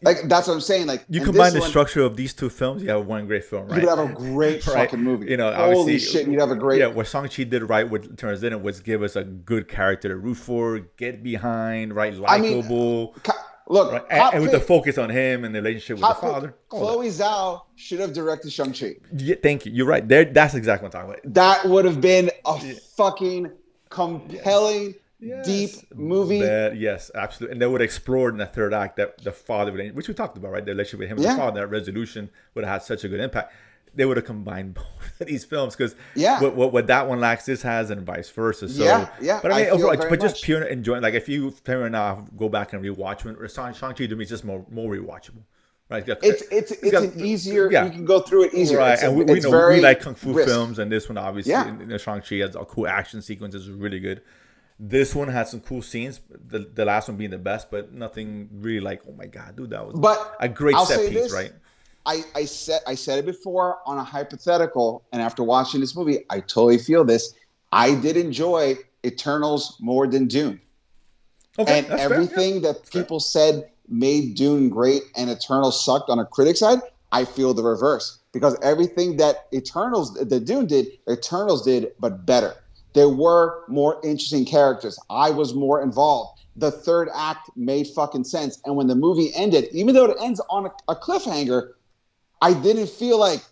Speaker 1: that's what I'm saying.
Speaker 2: You combine the structure of these two films, you have one great film, right?
Speaker 1: You could have a great fucking movie.
Speaker 2: Holy
Speaker 1: shit, you'd have a great.
Speaker 2: Yeah, what Shang-Chi did right, what turns in it was give us a good character to root for, get behind, right, likable.
Speaker 1: Look,
Speaker 2: right? and with the focus on him and the relationship with the father.
Speaker 1: Chloe Zhao should have directed Shang-Chi.
Speaker 2: Yeah, thank you. You're right. That's exactly what I'm talking about.
Speaker 1: That would have been a fucking compelling, deep movie.
Speaker 2: Yes, absolutely. And they would have explored in the third act that the father, which we talked about, right? The relationship with him and the father, that resolution would have had such a good impact. They would have combined both of these films because what that one lacks, this has, and vice versa. So, But I mean, overall, just pure enjoying. Like if you parent now, go back and rewatch it. Shang-Chi to me is just more rewatchable, right?
Speaker 1: It's an easier. You can go through it easier,
Speaker 2: right? And we know we like kung fu films, and this one obviously, Shang-Chi has a cool action sequences, really good. This one had some cool scenes. The last one being the best, but nothing really like, oh my god, dude, that was a great set piece, right?
Speaker 1: I said it before on a hypothetical, and after watching this movie, I totally feel this. I did enjoy Eternals more than Dune.
Speaker 2: Okay,
Speaker 1: And
Speaker 2: that's fair. Yeah,
Speaker 1: everything that
Speaker 2: that's fair.
Speaker 1: people said made Dune great and Eternals sucked on a critic side, I feel the reverse. Because everything that Dune did, Eternals did, but better. There were more interesting characters. I was more involved. The third act made fucking sense. And when the movie ended, even though it ends on a cliffhanger, I didn't feel like,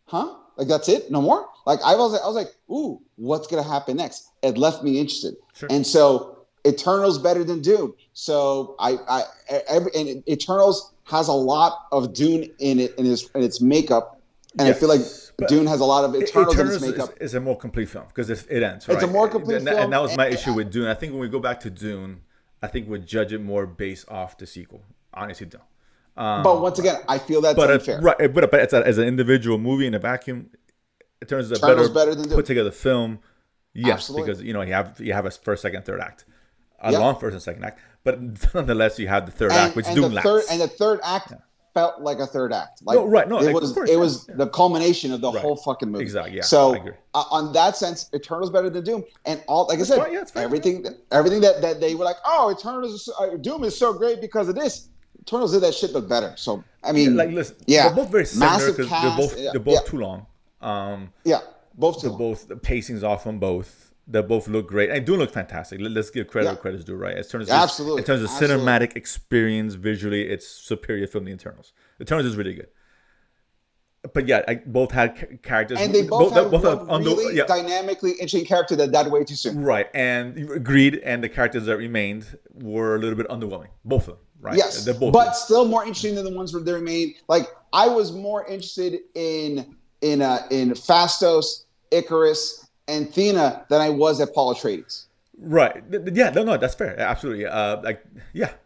Speaker 1: huh? Like that's it? No more? Like I was like, ooh, what's gonna happen next? It left me interested.
Speaker 2: Sure.
Speaker 1: And so Eternals better than Dune. So and Eternals has a lot of Dune in it in its makeup. And I feel like Dune has a lot of Eternals in its makeup.
Speaker 2: Is a more complete film because it ends, right?
Speaker 1: It's a more complete film.
Speaker 2: And that was my issue with Dune. I think when we go back to Dune, I think we'd judge it more based off the sequel. Honestly, don't.
Speaker 1: But once again, I feel that's unfair.
Speaker 2: Right, but as an individual movie in a vacuum, Eternals is a better than put together film. Yes, absolutely. Because you have a first, second, third act, a long first and second act, but nonetheless you have the third act, which Dune lacks.
Speaker 1: And the third act felt like a third act.
Speaker 2: Like,
Speaker 1: it was the culmination of the whole fucking movie.
Speaker 2: Exactly. Yeah.
Speaker 1: So
Speaker 2: I agree.
Speaker 1: On that sense, Eternals better than Doom, and all like I said, everything that they were like, oh, Eternals, Doom is so great because of this. Eternals did that shit but better. So I mean,
Speaker 2: listen, they're both very similar because they're both too long.
Speaker 1: Both too long.
Speaker 2: The pacing's off on both. They both look great. And Dune look fantastic. Let's give credit where credit's due, right? In terms of cinematic experience, visually, it's superior film than Eternals. Eternals is really good. But yeah, both had characters.
Speaker 1: And they both have really dynamically interesting character that died way too soon.
Speaker 2: Right. And agreed. And the characters that remained were a little bit underwhelming. Both of them, right?
Speaker 1: Yes.
Speaker 2: They're both
Speaker 1: but still more interesting than the ones that remained. Like, I was more interested in Phastos, Icarus, and Thena than I was at Paul Atreides.
Speaker 2: Right. Yeah. No. That's fair. Absolutely. I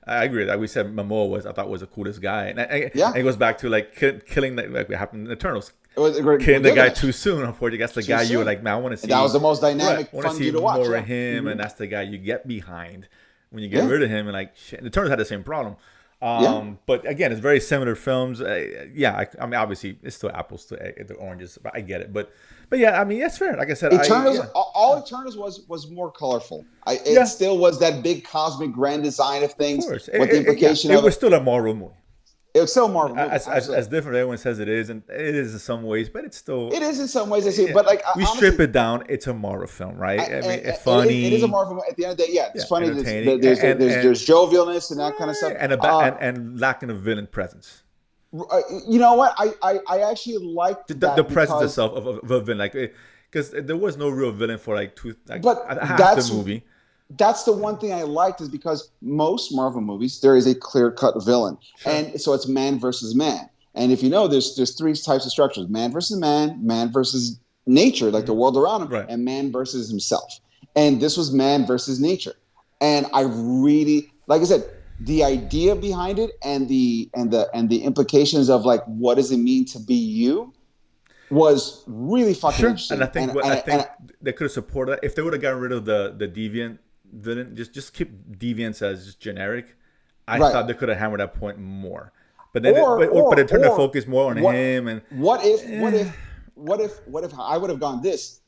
Speaker 2: agree. Like we said, Momoa I thought was the coolest guy, and it goes back to like killing like what happened in Eternals. Killing the guy too soon. Unfortunately, that's the guy you were like, man, I want to see.
Speaker 1: That was the most dynamic, fun to watch.
Speaker 2: More of him, and that's the guy you get behind when you get rid of him. And like, shit. And Eternals had the same problem. But again, it's very similar films. I mean, obviously, it's still apples to the oranges, but I get it. But yeah, I mean, that's fair. Like I said,
Speaker 1: Eternals, all Eternals was more colorful. It still was that big cosmic grand design of things. Of course. With the implication
Speaker 2: it was still a Marvel movie.
Speaker 1: It was still a Marvel movie.
Speaker 2: As different as everyone says it is, and it is in some ways, but it's still...
Speaker 1: It is in some ways, I see. But like,
Speaker 2: we honestly, strip it down, it's a Marvel film, right? I mean, it's funny.
Speaker 1: It is a Marvel film. At the end of the day, it's funny. There's jovialness and that kind of stuff.
Speaker 2: And lacking of villain presence.
Speaker 1: You know what? I actually liked
Speaker 2: the presence itself of a villain, like because there was no real villain for half the movie.
Speaker 1: That's the one thing I liked is because most Marvel movies there is a clear-cut villain, and so it's man versus man. And if you know, there's three types of structures: man versus man versus nature, like the world around him, and man versus himself. And this was man versus nature. And I really, like I said, the idea behind it and the implications of like what does it mean to be you was really fucking interesting.
Speaker 2: And I think they could have supported that if they would have gotten rid of the deviant villain, just keep deviants as just generic. I thought they could have hammered that point more. But then but they turned the focus more on him. And
Speaker 1: what if I would have gone this,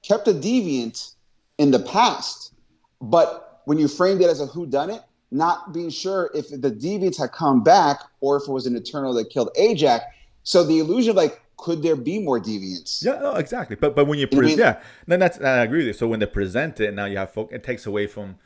Speaker 1: kept a deviant in the past, but when you framed it as a whodunit, not being sure if the deviants had come back or if it was an Eternal that killed Ajax. So the illusion of like, could there be more deviants?
Speaker 2: Yeah, no, exactly. But when you present, then I agree with you. So when they present it, now you have it takes away from.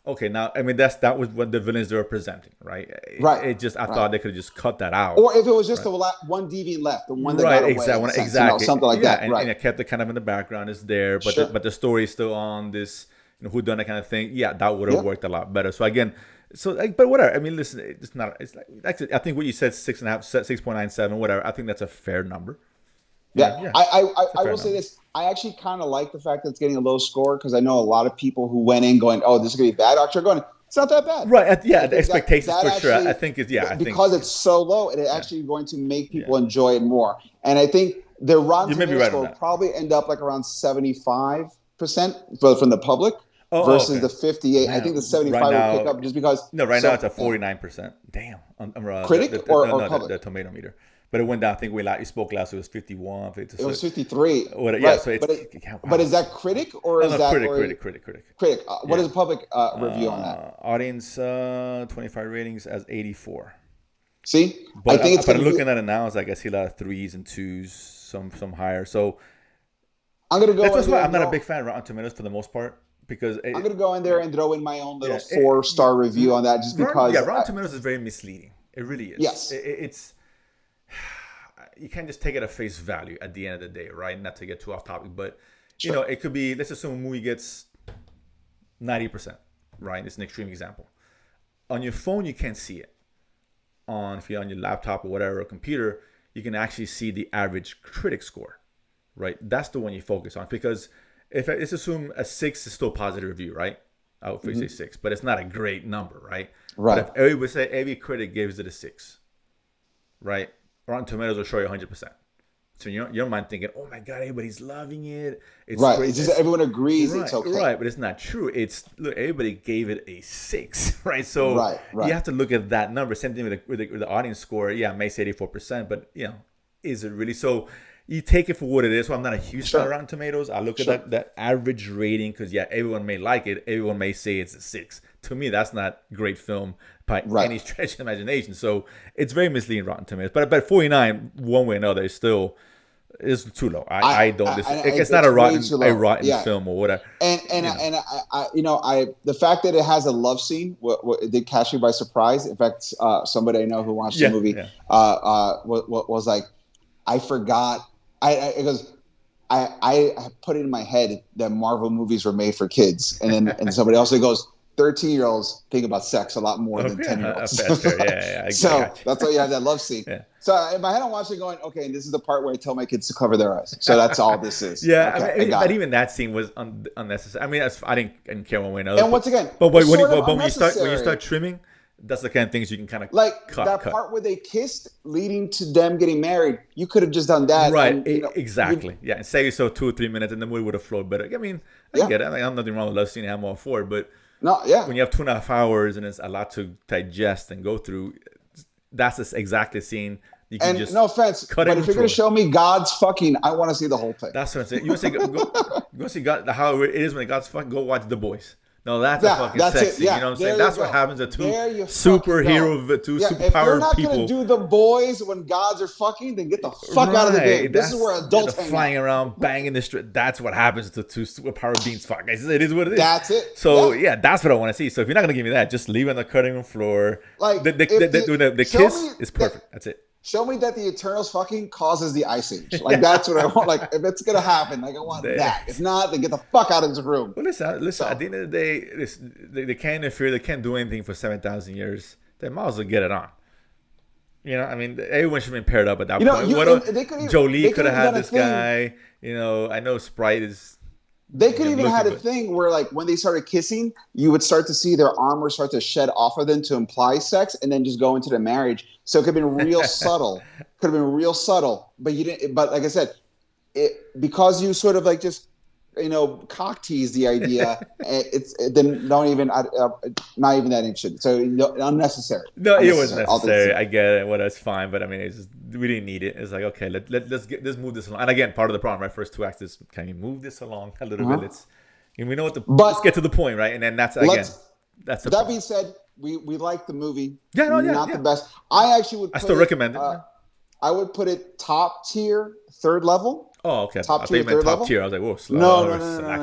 Speaker 2: Okay, now I mean that was what the villains they were presenting, right?
Speaker 1: Right.
Speaker 2: It just I thought they could have just cut that out.
Speaker 1: Or if it was just the one deviant left, the one that got away,
Speaker 2: exactly,
Speaker 1: something like that. Right.
Speaker 2: And it kept it kind of in the background. It's there, but the story is still on this, whodunit kind of thing. Yeah, that would have worked a lot better. So again. But whatever. I mean, listen. It's not. It's like I think what you said 6.5, 6.97, whatever. I think that's a fair number.
Speaker 1: Yeah. I will say this. I actually kind of like the fact that it's getting a low score because I know a lot of people who went in going, "Oh, this is gonna be bad." Actually, going, "It's not that bad."
Speaker 2: Right. The expectations for sure. I think it's
Speaker 1: because it's so low, it's actually going to make people enjoy it more. And I think the Rotten Tomatoes will probably end up like around 75% from the public. Versus the 58. Man, I think the 75 will pick up just because.
Speaker 2: No, now it's at 49%. Damn.
Speaker 1: Critic or public?
Speaker 2: The tomato meter. but it went down. I think we spoke last. It was 51, 52.
Speaker 1: It
Speaker 2: So
Speaker 1: was 53,
Speaker 2: yeah.
Speaker 1: right?
Speaker 2: So it's
Speaker 1: But is that critic or
Speaker 2: no,
Speaker 1: is
Speaker 2: no,
Speaker 1: that
Speaker 2: critic.
Speaker 1: critic? What
Speaker 2: Yeah.
Speaker 1: is the public review on that?
Speaker 2: Audience 25 ratings as 84.
Speaker 1: See, I
Speaker 2: But
Speaker 1: think it's
Speaker 2: but
Speaker 1: going
Speaker 2: I'm
Speaker 1: to be.
Speaker 2: looking at it now. It's like I see a lot of threes and twos, some higher. So
Speaker 1: I'm going to go
Speaker 2: that's
Speaker 1: in
Speaker 2: why
Speaker 1: there
Speaker 2: I'm
Speaker 1: and
Speaker 2: not a
Speaker 1: throw.
Speaker 2: big fan of Rotten Tomatoes for the most part because
Speaker 1: I'm going to go in there and throw in my own little
Speaker 2: yeah,
Speaker 1: 4-star review on that, just because.
Speaker 2: Rotten Tomatoes is very misleading. It really is.
Speaker 1: Yes,
Speaker 2: It's you can't just take it at face value at the end of the day, right? Not to get too off topic, but
Speaker 1: sure.
Speaker 2: it could be. Let's assume a movie gets 90%, right? It's an extreme example. On your phone, you can't see it. If you're on your laptop or whatever, or computer, you can actually see the average critic score, right? That's the one you focus on because if let's assume a 6 is still positive review, right? I would say 6, but it's not a great number, right?
Speaker 1: Right.
Speaker 2: But if everybody say every critic gives it a 6, right? Rotten Tomatoes will show you 100%. So your mind thinking, oh my God, everybody's loving it. It's
Speaker 1: right.
Speaker 2: great.
Speaker 1: It's just everyone agrees
Speaker 2: right,
Speaker 1: it's okay.
Speaker 2: Right, but it's not true. Look, everybody gave it a 6, right? So
Speaker 1: right.
Speaker 2: you have to look at that number. Same thing with the audience score. Yeah, it may say 84%, but is it really? So you take it for what it is. So I'm not a huge fan of Rotten Tomatoes. I look at that average rating because everyone may like it. Everyone may say it's a 6. To me, that's not great film by any stretch of imagination. So it's very misleading, Rotten Tomatoes. But 49, one way or another, is still too low. I don't. It's not a rotten film or whatever.
Speaker 1: And I the fact that it has a love scene, it did catch me by surprise. In fact, somebody I know who watched the movie was like, I forgot. I put it in my head that Marvel movies were made for kids, and somebody else goes, 13-year-olds think about sex a lot more than 10-year-olds. So that's why you have that love scene. Yeah. So in my head, I'm watching going, okay, and this is the part where I tell my kids to cover their eyes. So that's all this is.
Speaker 2: Okay, but even that scene was unnecessary. I mean, I didn't care one way or another.
Speaker 1: And once again,
Speaker 2: but when you start trimming, that's the kind of things you can kind of cut.
Speaker 1: Part where they kissed leading to them getting married. You could have just done that.
Speaker 2: Right. Exactly. And say so 2 or 3 minutes, and the movie would have flowed better. I mean, I get it. I'm nothing wrong with love scene. I'm all for it, but.
Speaker 1: No, yeah.
Speaker 2: When you have 2.5 hours and it's a lot to digest and go through, that's exactly the scene. You can just
Speaker 1: no offense, but if you're going to show me God's fucking, I want to see the whole thing.
Speaker 2: That's what I'm saying. You want to go see God, how it is when God's fucking. Go watch The Boys. No, that's a fucking sexy. You know what I'm saying? That's what happens to two superhero, two superpowered people. If you're not going
Speaker 1: to do The Boys when gods are fucking, then get the fuck out of the game. This is where adults hang
Speaker 2: flying around, banging the street. That's what happens to two superpowered beings. Fuck, it is what it is.
Speaker 1: That's it.
Speaker 2: So that's what I want to see. So if you're not going to give me that, just leave it on the cutting room floor. Like the kiss is perfect. That's it.
Speaker 1: Show me that the Eternals fucking causes the Ice Age. Like, that's what I want. Like, if it's going to happen, like, I want that. If not, then get the fuck out of this room.
Speaker 2: Well, listen. So. At the end of the day, they can't interfere. They can't do anything for 7,000 years. They might as well get it on. I mean, everyone should have been paired up at that point. Jolie could have had this guy. I know Sprite is...
Speaker 1: They could even had a thing where, like, when they started kissing, you would start to see their armor start to shed off of them to imply sex, and then just go into the marriage. So it could have been real subtle. Could have been real subtle, but you didn't. But like I said, because you sort of like just cock tease the idea. Then don't even not even that interested. So unnecessary.
Speaker 2: No, it was necessary. I get it. Well, that's fine, but I mean, we didn't need it. It's like, okay, let's move this along. And again, part of the problem, right? First 2 acts is, can you move this along a little bit? We know let's get to the point, right? And then that's the
Speaker 1: that being said, we like the movie.
Speaker 2: Not
Speaker 1: the best. I actually would.
Speaker 2: I still recommend it.
Speaker 1: I would put it top tier, third level.
Speaker 2: Oh, okay.
Speaker 1: Top tier, third level.
Speaker 2: Tier. I was like, whoa, slow.
Speaker 1: No.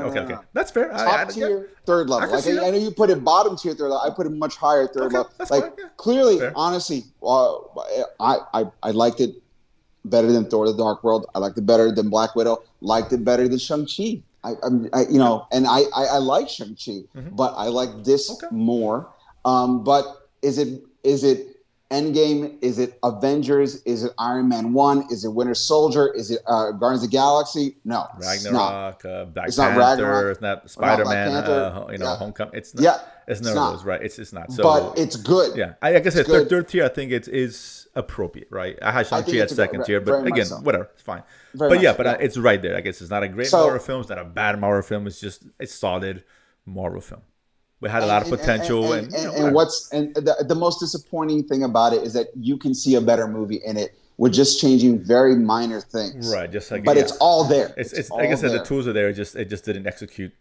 Speaker 2: Okay. That's fair.
Speaker 1: Top tier, third level. Like I know you put it bottom tier, third level. I put it much higher, third level. Like clearly, honestly, I liked it better than Thor: The Dark World. I liked it better than Black Widow. Liked it better than Shang-Chi. And I like Shang-Chi, but I like this more. But is it Endgame? Is it Avengers? Is it Iron Man 1? Is it Winter Soldier? Is it Guardians of the Galaxy? No.
Speaker 2: Ragnarok, Black
Speaker 1: it's
Speaker 2: Panther,
Speaker 1: not Ragnarok.
Speaker 2: It's not Spider-Man, Homecoming. It's not. It's none of those, right? It's not. So,
Speaker 1: but it's good.
Speaker 2: Yeah. Like I said, third tier, I think it is appropriate, right? I had Shang-Chi at second tier, but again, whatever. It's fine. It's right there. I guess it's not a great Marvel film. It's not a bad Marvel film. It's just a solid Marvel film. We had a lot of potential,
Speaker 1: and the most disappointing thing about it is that you can see a better movie in it with just changing very minor things.
Speaker 2: Right, just like
Speaker 1: But it's all there.
Speaker 2: it's like I
Speaker 1: all
Speaker 2: said, the
Speaker 1: there.
Speaker 2: tools are there. It just didn't execute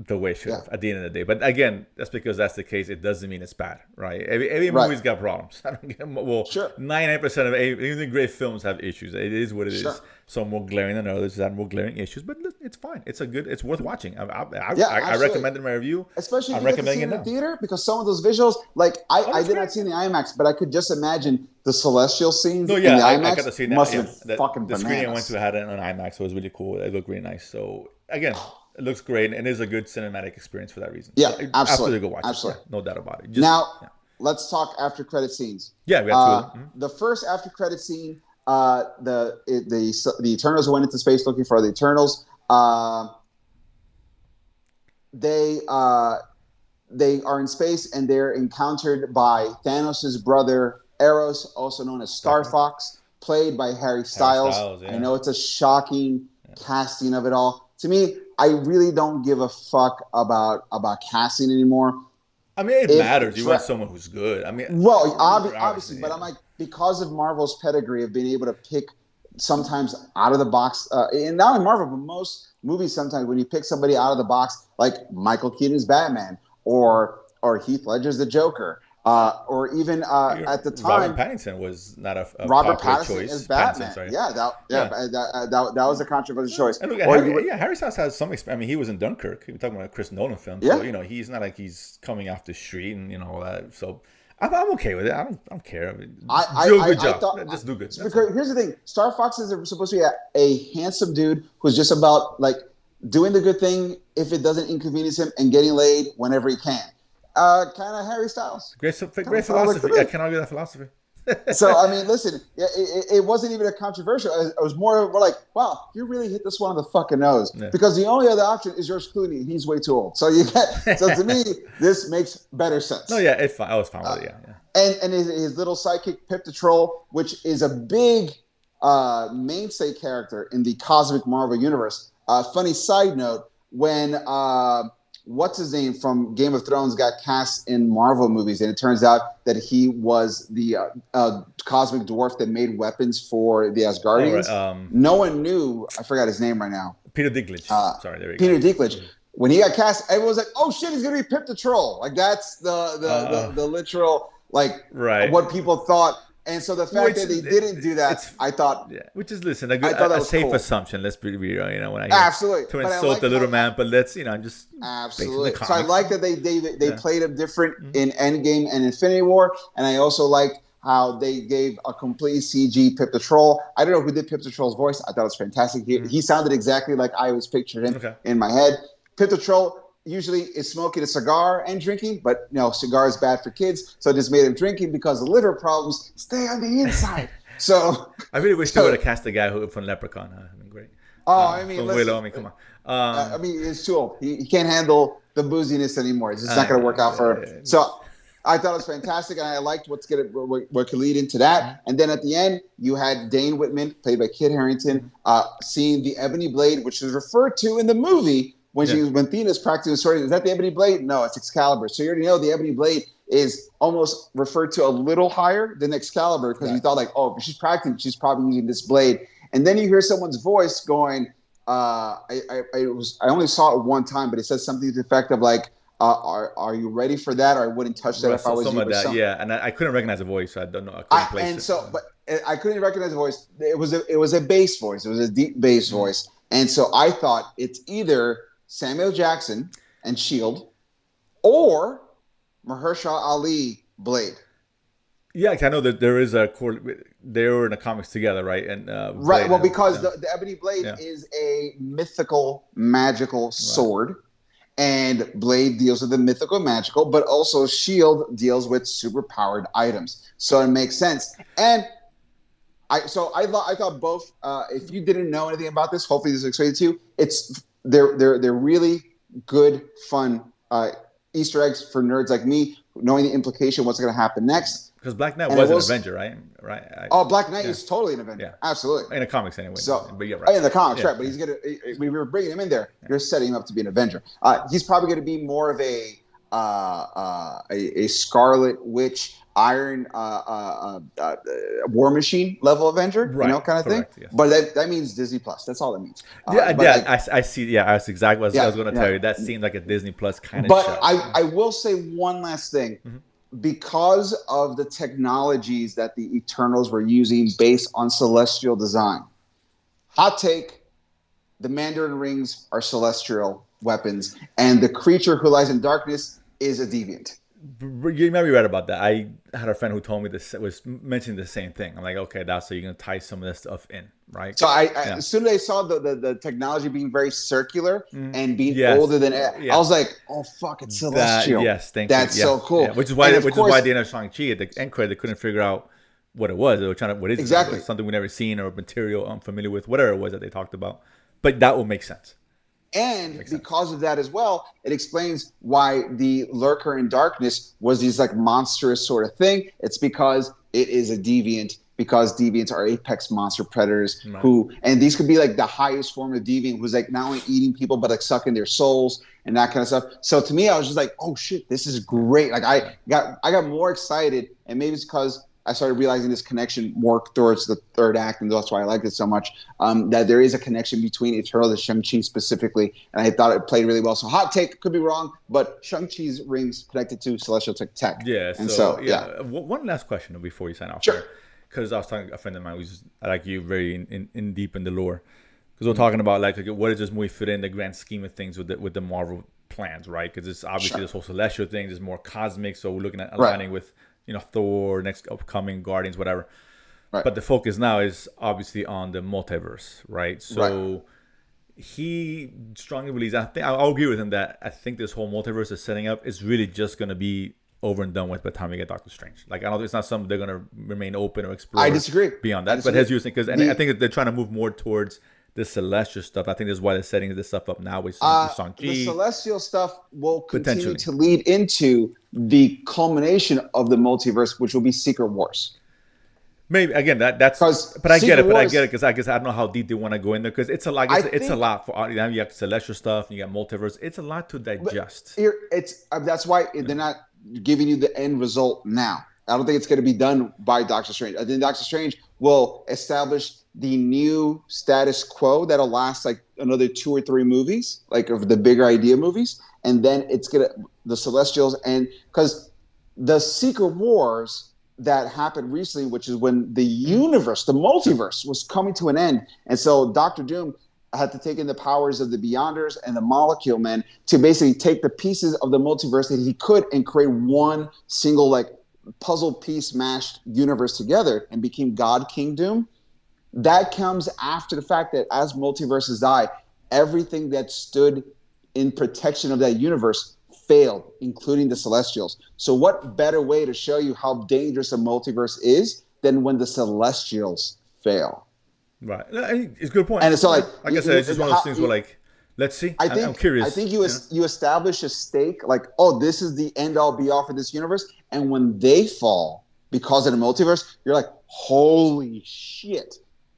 Speaker 2: the way it should
Speaker 1: Yeah.
Speaker 2: have at the end of the day. But again, that's because that's the case. It doesn't mean it's bad, right? Every
Speaker 1: Right.
Speaker 2: movie's got problems. I don't get, well,
Speaker 1: Sure.
Speaker 2: 99% of even great films have issues. It is what it
Speaker 1: Sure.
Speaker 2: is. Some more glaring than others have more glaring issues, but it's fine. It's worth watching.
Speaker 1: Yeah,
Speaker 2: I
Speaker 1: absolutely.
Speaker 2: recommended my review.
Speaker 1: Especially if
Speaker 2: I'm
Speaker 1: you get to see
Speaker 2: recommending
Speaker 1: it
Speaker 2: it
Speaker 1: in the
Speaker 2: now.
Speaker 1: theater, because some of those visuals, like I
Speaker 2: that's
Speaker 1: did
Speaker 2: great.
Speaker 1: not see in the IMAX, but I could just imagine the celestial scenes
Speaker 2: No,
Speaker 1: in
Speaker 2: yeah,
Speaker 1: the IMAX
Speaker 2: I got to see that.
Speaker 1: must
Speaker 2: Yeah,
Speaker 1: have been fucking
Speaker 2: the screening I went
Speaker 1: bananas.
Speaker 2: to had it on IMAX, so it was really cool. It looked really nice. So again, it looks great and it is a good cinematic experience for that reason.
Speaker 1: Yeah,
Speaker 2: So
Speaker 1: absolutely.
Speaker 2: go watch
Speaker 1: Absolutely.
Speaker 2: it. Yeah, no doubt about it.
Speaker 1: Now,
Speaker 2: Yeah.
Speaker 1: let's talk after credit scenes.
Speaker 2: Yeah, we got two of them.
Speaker 1: The first after credit scene, the Eternals went into space looking for the Eternals. They are in space and they're encountered by Thanos' brother Eros, also known as Star Fox, played by Harry Styles.
Speaker 2: Yeah.
Speaker 1: I know it's a shocking casting of it all. To me, I really don't give a fuck about casting anymore.
Speaker 2: I mean, it matters. You want someone who's good. I mean,
Speaker 1: well, obviously,
Speaker 2: yeah.
Speaker 1: but I'm like, because of Marvel's pedigree of being able to pick sometimes out of the box, and not in Marvel, but most movies, sometimes when you pick somebody out of the box, like Michael Keaton's Batman or Heath Ledger's the Joker, or even at the time,
Speaker 2: Robert Pattinson was not a
Speaker 1: Robert
Speaker 2: popular
Speaker 1: Pattinson
Speaker 2: choice.
Speaker 1: as Batman.
Speaker 2: Sorry.
Speaker 1: That was a controversial choice.
Speaker 2: And look, Harry Styles has some experience. I mean, he was in Dunkirk. We're talking about a Chris Nolan film.
Speaker 1: Yeah.
Speaker 2: So, he's not like he's coming off the street and, all that. So I'm okay with it. I don't care. Do a good job. Just do good.
Speaker 1: Because here's the thing. Star Fox is supposed to be a handsome dude who's just about, like, doing the good thing if it doesn't inconvenience him and getting laid whenever he can. Kind of Harry Styles.
Speaker 2: Great philosophy. I can't argue that philosophy.
Speaker 1: So, I mean, listen, it wasn't even a controversial. It was more like, wow, you really hit this one on the fucking nose. Yeah. Because the only other option is George Clooney. He's way too old. So to me, this makes better sense.
Speaker 2: No, yeah, it's fine. I was fine with it,
Speaker 1: yeah. And his little sidekick, Pip the Troll, which is a big mainstay character in the cosmic Marvel universe. Funny side note, when what's his name from Game of Thrones got cast in Marvel movies, and it turns out that he was the cosmic dwarf that made weapons for the Asgardians. Oh, right. No one knew. I forgot his name right now.
Speaker 2: Peter Dinklage. Sorry, there we
Speaker 1: go. Peter Dinklage.
Speaker 2: Mm-hmm.
Speaker 1: When he got cast, everyone was like, "Oh shit, he's gonna be Pip the Troll!" Like that's the literal what people thought. And so the fact that they didn't do that, I thought,
Speaker 2: which is a safe assumption. Let's be real, when I hear
Speaker 1: absolutely
Speaker 2: to insult the little man, but let's just
Speaker 1: absolutely. So I like that they played him different in Endgame and Infinity War, and I also like how they gave a complete CG Pip the Troll. I don't know who did Pip the Troll's voice. I thought it was fantastic. He sounded exactly like I always pictured him in my head. Pip the Troll usually is smoking a cigar and drinking, but cigar is bad for kids, so it just made him drinking because the liver problems stay on the inside. So
Speaker 2: I really wish they would have cast the guy from Leprechaun. I mean, great.
Speaker 1: I mean,
Speaker 2: come on.
Speaker 1: I mean, it's too old. He can't handle the booziness anymore. It's just not going to work out for him. So I thought it was fantastic, and I liked what could lead into that. And then at the end, you had Dane Whitman, played by Kit Harington, seeing the Ebony Blade, which is referred to in the movie. When Thena's practicing the sword, is that the Ebony Blade? No, it's Excalibur. So you already know the Ebony Blade is almost referred to a little higher than Excalibur because you thought like, oh, if she's practicing, she's probably using this blade. And then you hear someone's voice going, I only saw it one time, but it says something to the effect of like, are you ready for that? Or I wouldn't touch that if I was you.
Speaker 2: Yeah, and I couldn't recognize the voice, so I don't know. I couldn't place it.
Speaker 1: So, but I couldn't recognize the voice. It was a bass voice. It was a deep bass voice. And so I thought it's either Samuel Jackson and S.H.I.E.L.D. or Mahershala Ali Blade.
Speaker 2: Yeah, I know that there is they were in the comics together, right? And
Speaker 1: right. Well, because the Ebony Blade is a mythical, magical sword, and Blade deals with the mythical, magical, but also S.H.I.E.L.D. deals with super-powered items. So it makes sense. And I thought both. If you didn't know anything about this, hopefully this explains to you. They're really good, fun Easter eggs for nerds like me, knowing the implication, what's going to happen next.
Speaker 2: Because Black Knight was an Avenger, right?
Speaker 1: Black Knight is totally an Avenger. Yeah. Absolutely.
Speaker 2: In the comics, anyway.
Speaker 1: So,
Speaker 2: but you're right.
Speaker 1: In the comics, right? But he's gonna. We were bringing him in there. You're setting him up to be an Avenger. He's probably going to be more of a Scarlet Witch Iron War Machine level Avenger,
Speaker 2: Right.
Speaker 1: kind of thing.
Speaker 2: Correct. Yes.
Speaker 1: But that means Disney Plus. That's all that means.
Speaker 2: Yeah.
Speaker 1: But
Speaker 2: Yeah.
Speaker 1: like,
Speaker 2: I see. Yeah. That's exactly what I was
Speaker 1: yeah,
Speaker 2: going to tell
Speaker 1: yeah.
Speaker 2: you. That seemed like a Disney Plus kind of
Speaker 1: But
Speaker 2: show.
Speaker 1: I will say one last thing. Because of the technologies that the Eternals were using based on celestial design. Hot take, the Mandarin rings are celestial weapons, and the creature who lies in darkness is a deviant.
Speaker 2: You might be right about that. I had a friend who told me this was mentioning the same thing. I'm like, okay, that's so you're gonna tie some of this stuff in, right?
Speaker 1: So
Speaker 2: Yeah.
Speaker 1: as soon as I saw the technology being very circular and being
Speaker 2: Yes.
Speaker 1: older than I
Speaker 2: Yeah.
Speaker 1: was like, oh fuck, it's
Speaker 2: That
Speaker 1: celestial.
Speaker 2: yes, thank you.
Speaker 1: That's
Speaker 2: Yeah.
Speaker 1: so cool.
Speaker 2: Yeah. Which is why
Speaker 1: And of
Speaker 2: which is
Speaker 1: course,
Speaker 2: why the end of Shang-Chi at the end credit they couldn't figure out what it was. They were trying to what is it?
Speaker 1: exactly.
Speaker 2: It's something we never seen or material unfamiliar with, whatever it was that they talked about. But that will make sense.
Speaker 1: And because of that as well, it explains why the lurker in darkness was these like monstrous sort of thing. It's because it is a deviant, because deviants are apex monster predators
Speaker 2: Right.
Speaker 1: who, and these could be like the highest form of deviant who's like not only eating people, but like sucking their souls and that kind of stuff. So to me, I was just like, oh shit, this is great. Like I got more excited, and maybe it's because I started realizing this connection more towards the third act, and that's why I liked it so much. That there is a connection between Eternal and Shang-Chi specifically, and I thought it played really well. So hot take, could be wrong, but Shang-Chi's rings connected to Celestial Tech.
Speaker 2: Yeah.
Speaker 1: And
Speaker 2: So yeah. One last question before you sign off.
Speaker 1: Sure.
Speaker 2: Because I was talking to a friend of mine who's like you, very in deep in the lore. Because we're talking about like what does this movie fit in the grand scheme of things with the Marvel plans, right? Because it's obviously this whole celestial thing is more cosmic, so we're looking at aligning with Thor, next upcoming Guardians, whatever.
Speaker 1: Right.
Speaker 2: But the focus now is obviously on the multiverse, right? So he strongly believes. I think I'll agree with him that I think this whole multiverse is setting up is really just going to be over and done with by the time we get Doctor Strange. Like I don't, it's not something they're going to remain open or explore.
Speaker 1: I disagree.
Speaker 2: Beyond that, but as you were saying, because I think they're trying to move more towards the celestial stuff. I think that's why they're setting this stuff up now with Shang-Chi.
Speaker 1: The celestial stuff will continue to lead into the culmination of the multiverse, which will be Secret Wars.
Speaker 2: Maybe again that's but I get it. Because I guess I don't know how deep they want to go in there because it's a lot. It's a lot for you got celestial stuff and you got multiverse. It's a lot to digest.
Speaker 1: That's why they're not giving you the end result now. I don't think it's going to be done by Doctor Strange. I think Doctor Strange will establish the new status quo that'll last like another 2 or 3 movies, like of the bigger idea movies, and then it's gonna the Celestials, and because the Secret Wars that happened recently, which is when the universe, the multiverse, was coming to an end, and so Doctor Doom had to take in the powers of the Beyonders and the Molecule Men to basically take the pieces of the multiverse that he could and create one single like puzzle piece mashed universe together and became God King Doom. That comes after the fact that as multiverses die, everything that stood in protection of that universe failed, including the Celestials. So what better way to show you how dangerous a multiverse is than when the Celestials fail?
Speaker 2: Right. It's a good point.
Speaker 1: And it's like
Speaker 2: I said, it's just one of those things where like, let's see. I'm curious.
Speaker 1: I think you establish a stake like, oh, this is the end all be all for this universe. And when they fall because of the multiverse, you're like, holy shit.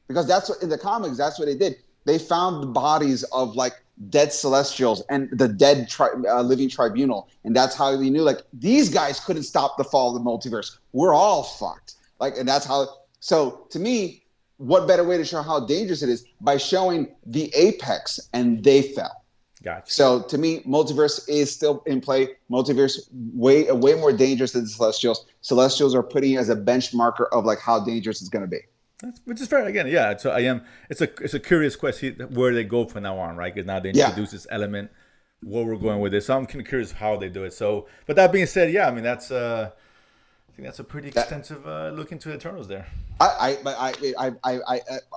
Speaker 1: Because that's what in the comics, that's what they did. They found the bodies of like dead Celestials and the dead living tribunal. And that's how they knew like these guys couldn't stop the fall of the multiverse. We're all fucked. Like, and that's how. So to me, what better way to show how dangerous it is by showing the apex and they fell.
Speaker 2: Gotcha.
Speaker 1: So to me, multiverse is still in play. Multiverse way more dangerous than the Celestials. Celestials are putting as a benchmarker of like how dangerous it's going to be.
Speaker 2: Which is fair again, yeah. So it's a curious question where they go from now on, right? Because now they introduce this element, where we're going with this. So I'm kind of curious how they do it. So, but that being said, yeah, I mean I think that's a pretty extensive look into Eternals there.
Speaker 1: I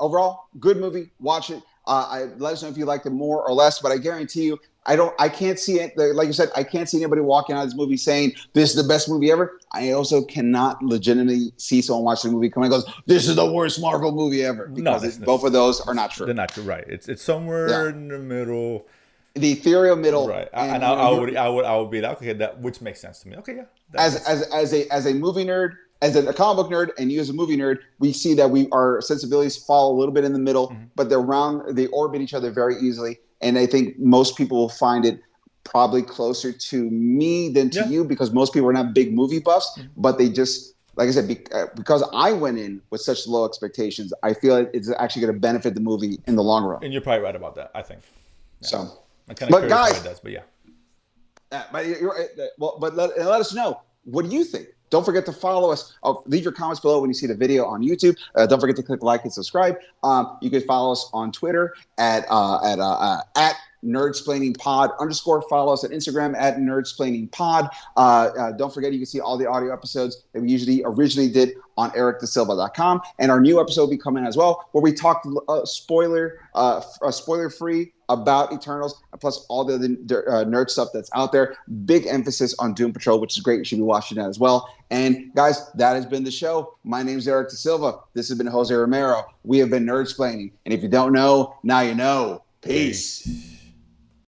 Speaker 1: overall good movie. Watch it. Let us know if you liked it more or less. But I guarantee you, I can't see it. Like you said, I can't see anybody walking out of this movie saying this is the best movie ever. I also cannot legitimately see someone watching the movie come and goes, this is the worst Marvel movie ever. Because both of those are not true.
Speaker 2: They're not true, right? It's somewhere in the middle.
Speaker 1: The ethereal middle,
Speaker 2: right? And I would be like, okay, that which makes sense to me. Okay, yeah.
Speaker 1: As a movie nerd, as a comic book nerd, and you as a movie nerd, we see that our sensibilities fall a little bit in the middle, but they orbit each other very easily. And I think most people will find it probably closer to me than to you because most people are not big movie buffs, but they just like I said, because I went in with such low expectations, I feel it's actually going to benefit the movie in the long run.
Speaker 2: And you're probably right about that. I think. Yeah.
Speaker 1: So,
Speaker 2: I'm kind of
Speaker 1: but
Speaker 2: curious how
Speaker 1: guys,
Speaker 2: it does, but yeah.
Speaker 1: Let us know, what do you think? Don't forget to follow us. Leave your comments below when you see the video on YouTube. Don't forget to click like and subscribe. You can follow us on Twitter at Nerdsplaining Pod _ follow us on Instagram at Nerdsplaining Pod. Don't forget, you can see all the audio episodes that we originally did on ericdasilva.com. And our new episode will be coming as well, where we talk spoiler free about Eternals, plus all the nerd stuff that's out there. Big emphasis on Doom Patrol, which is great. You should be watching that as well. And guys, that has been the show. My name is Eric Da Silva. This has been Jose Romero. We have been Nerdsplaining. And if you don't know, now you know. Peace.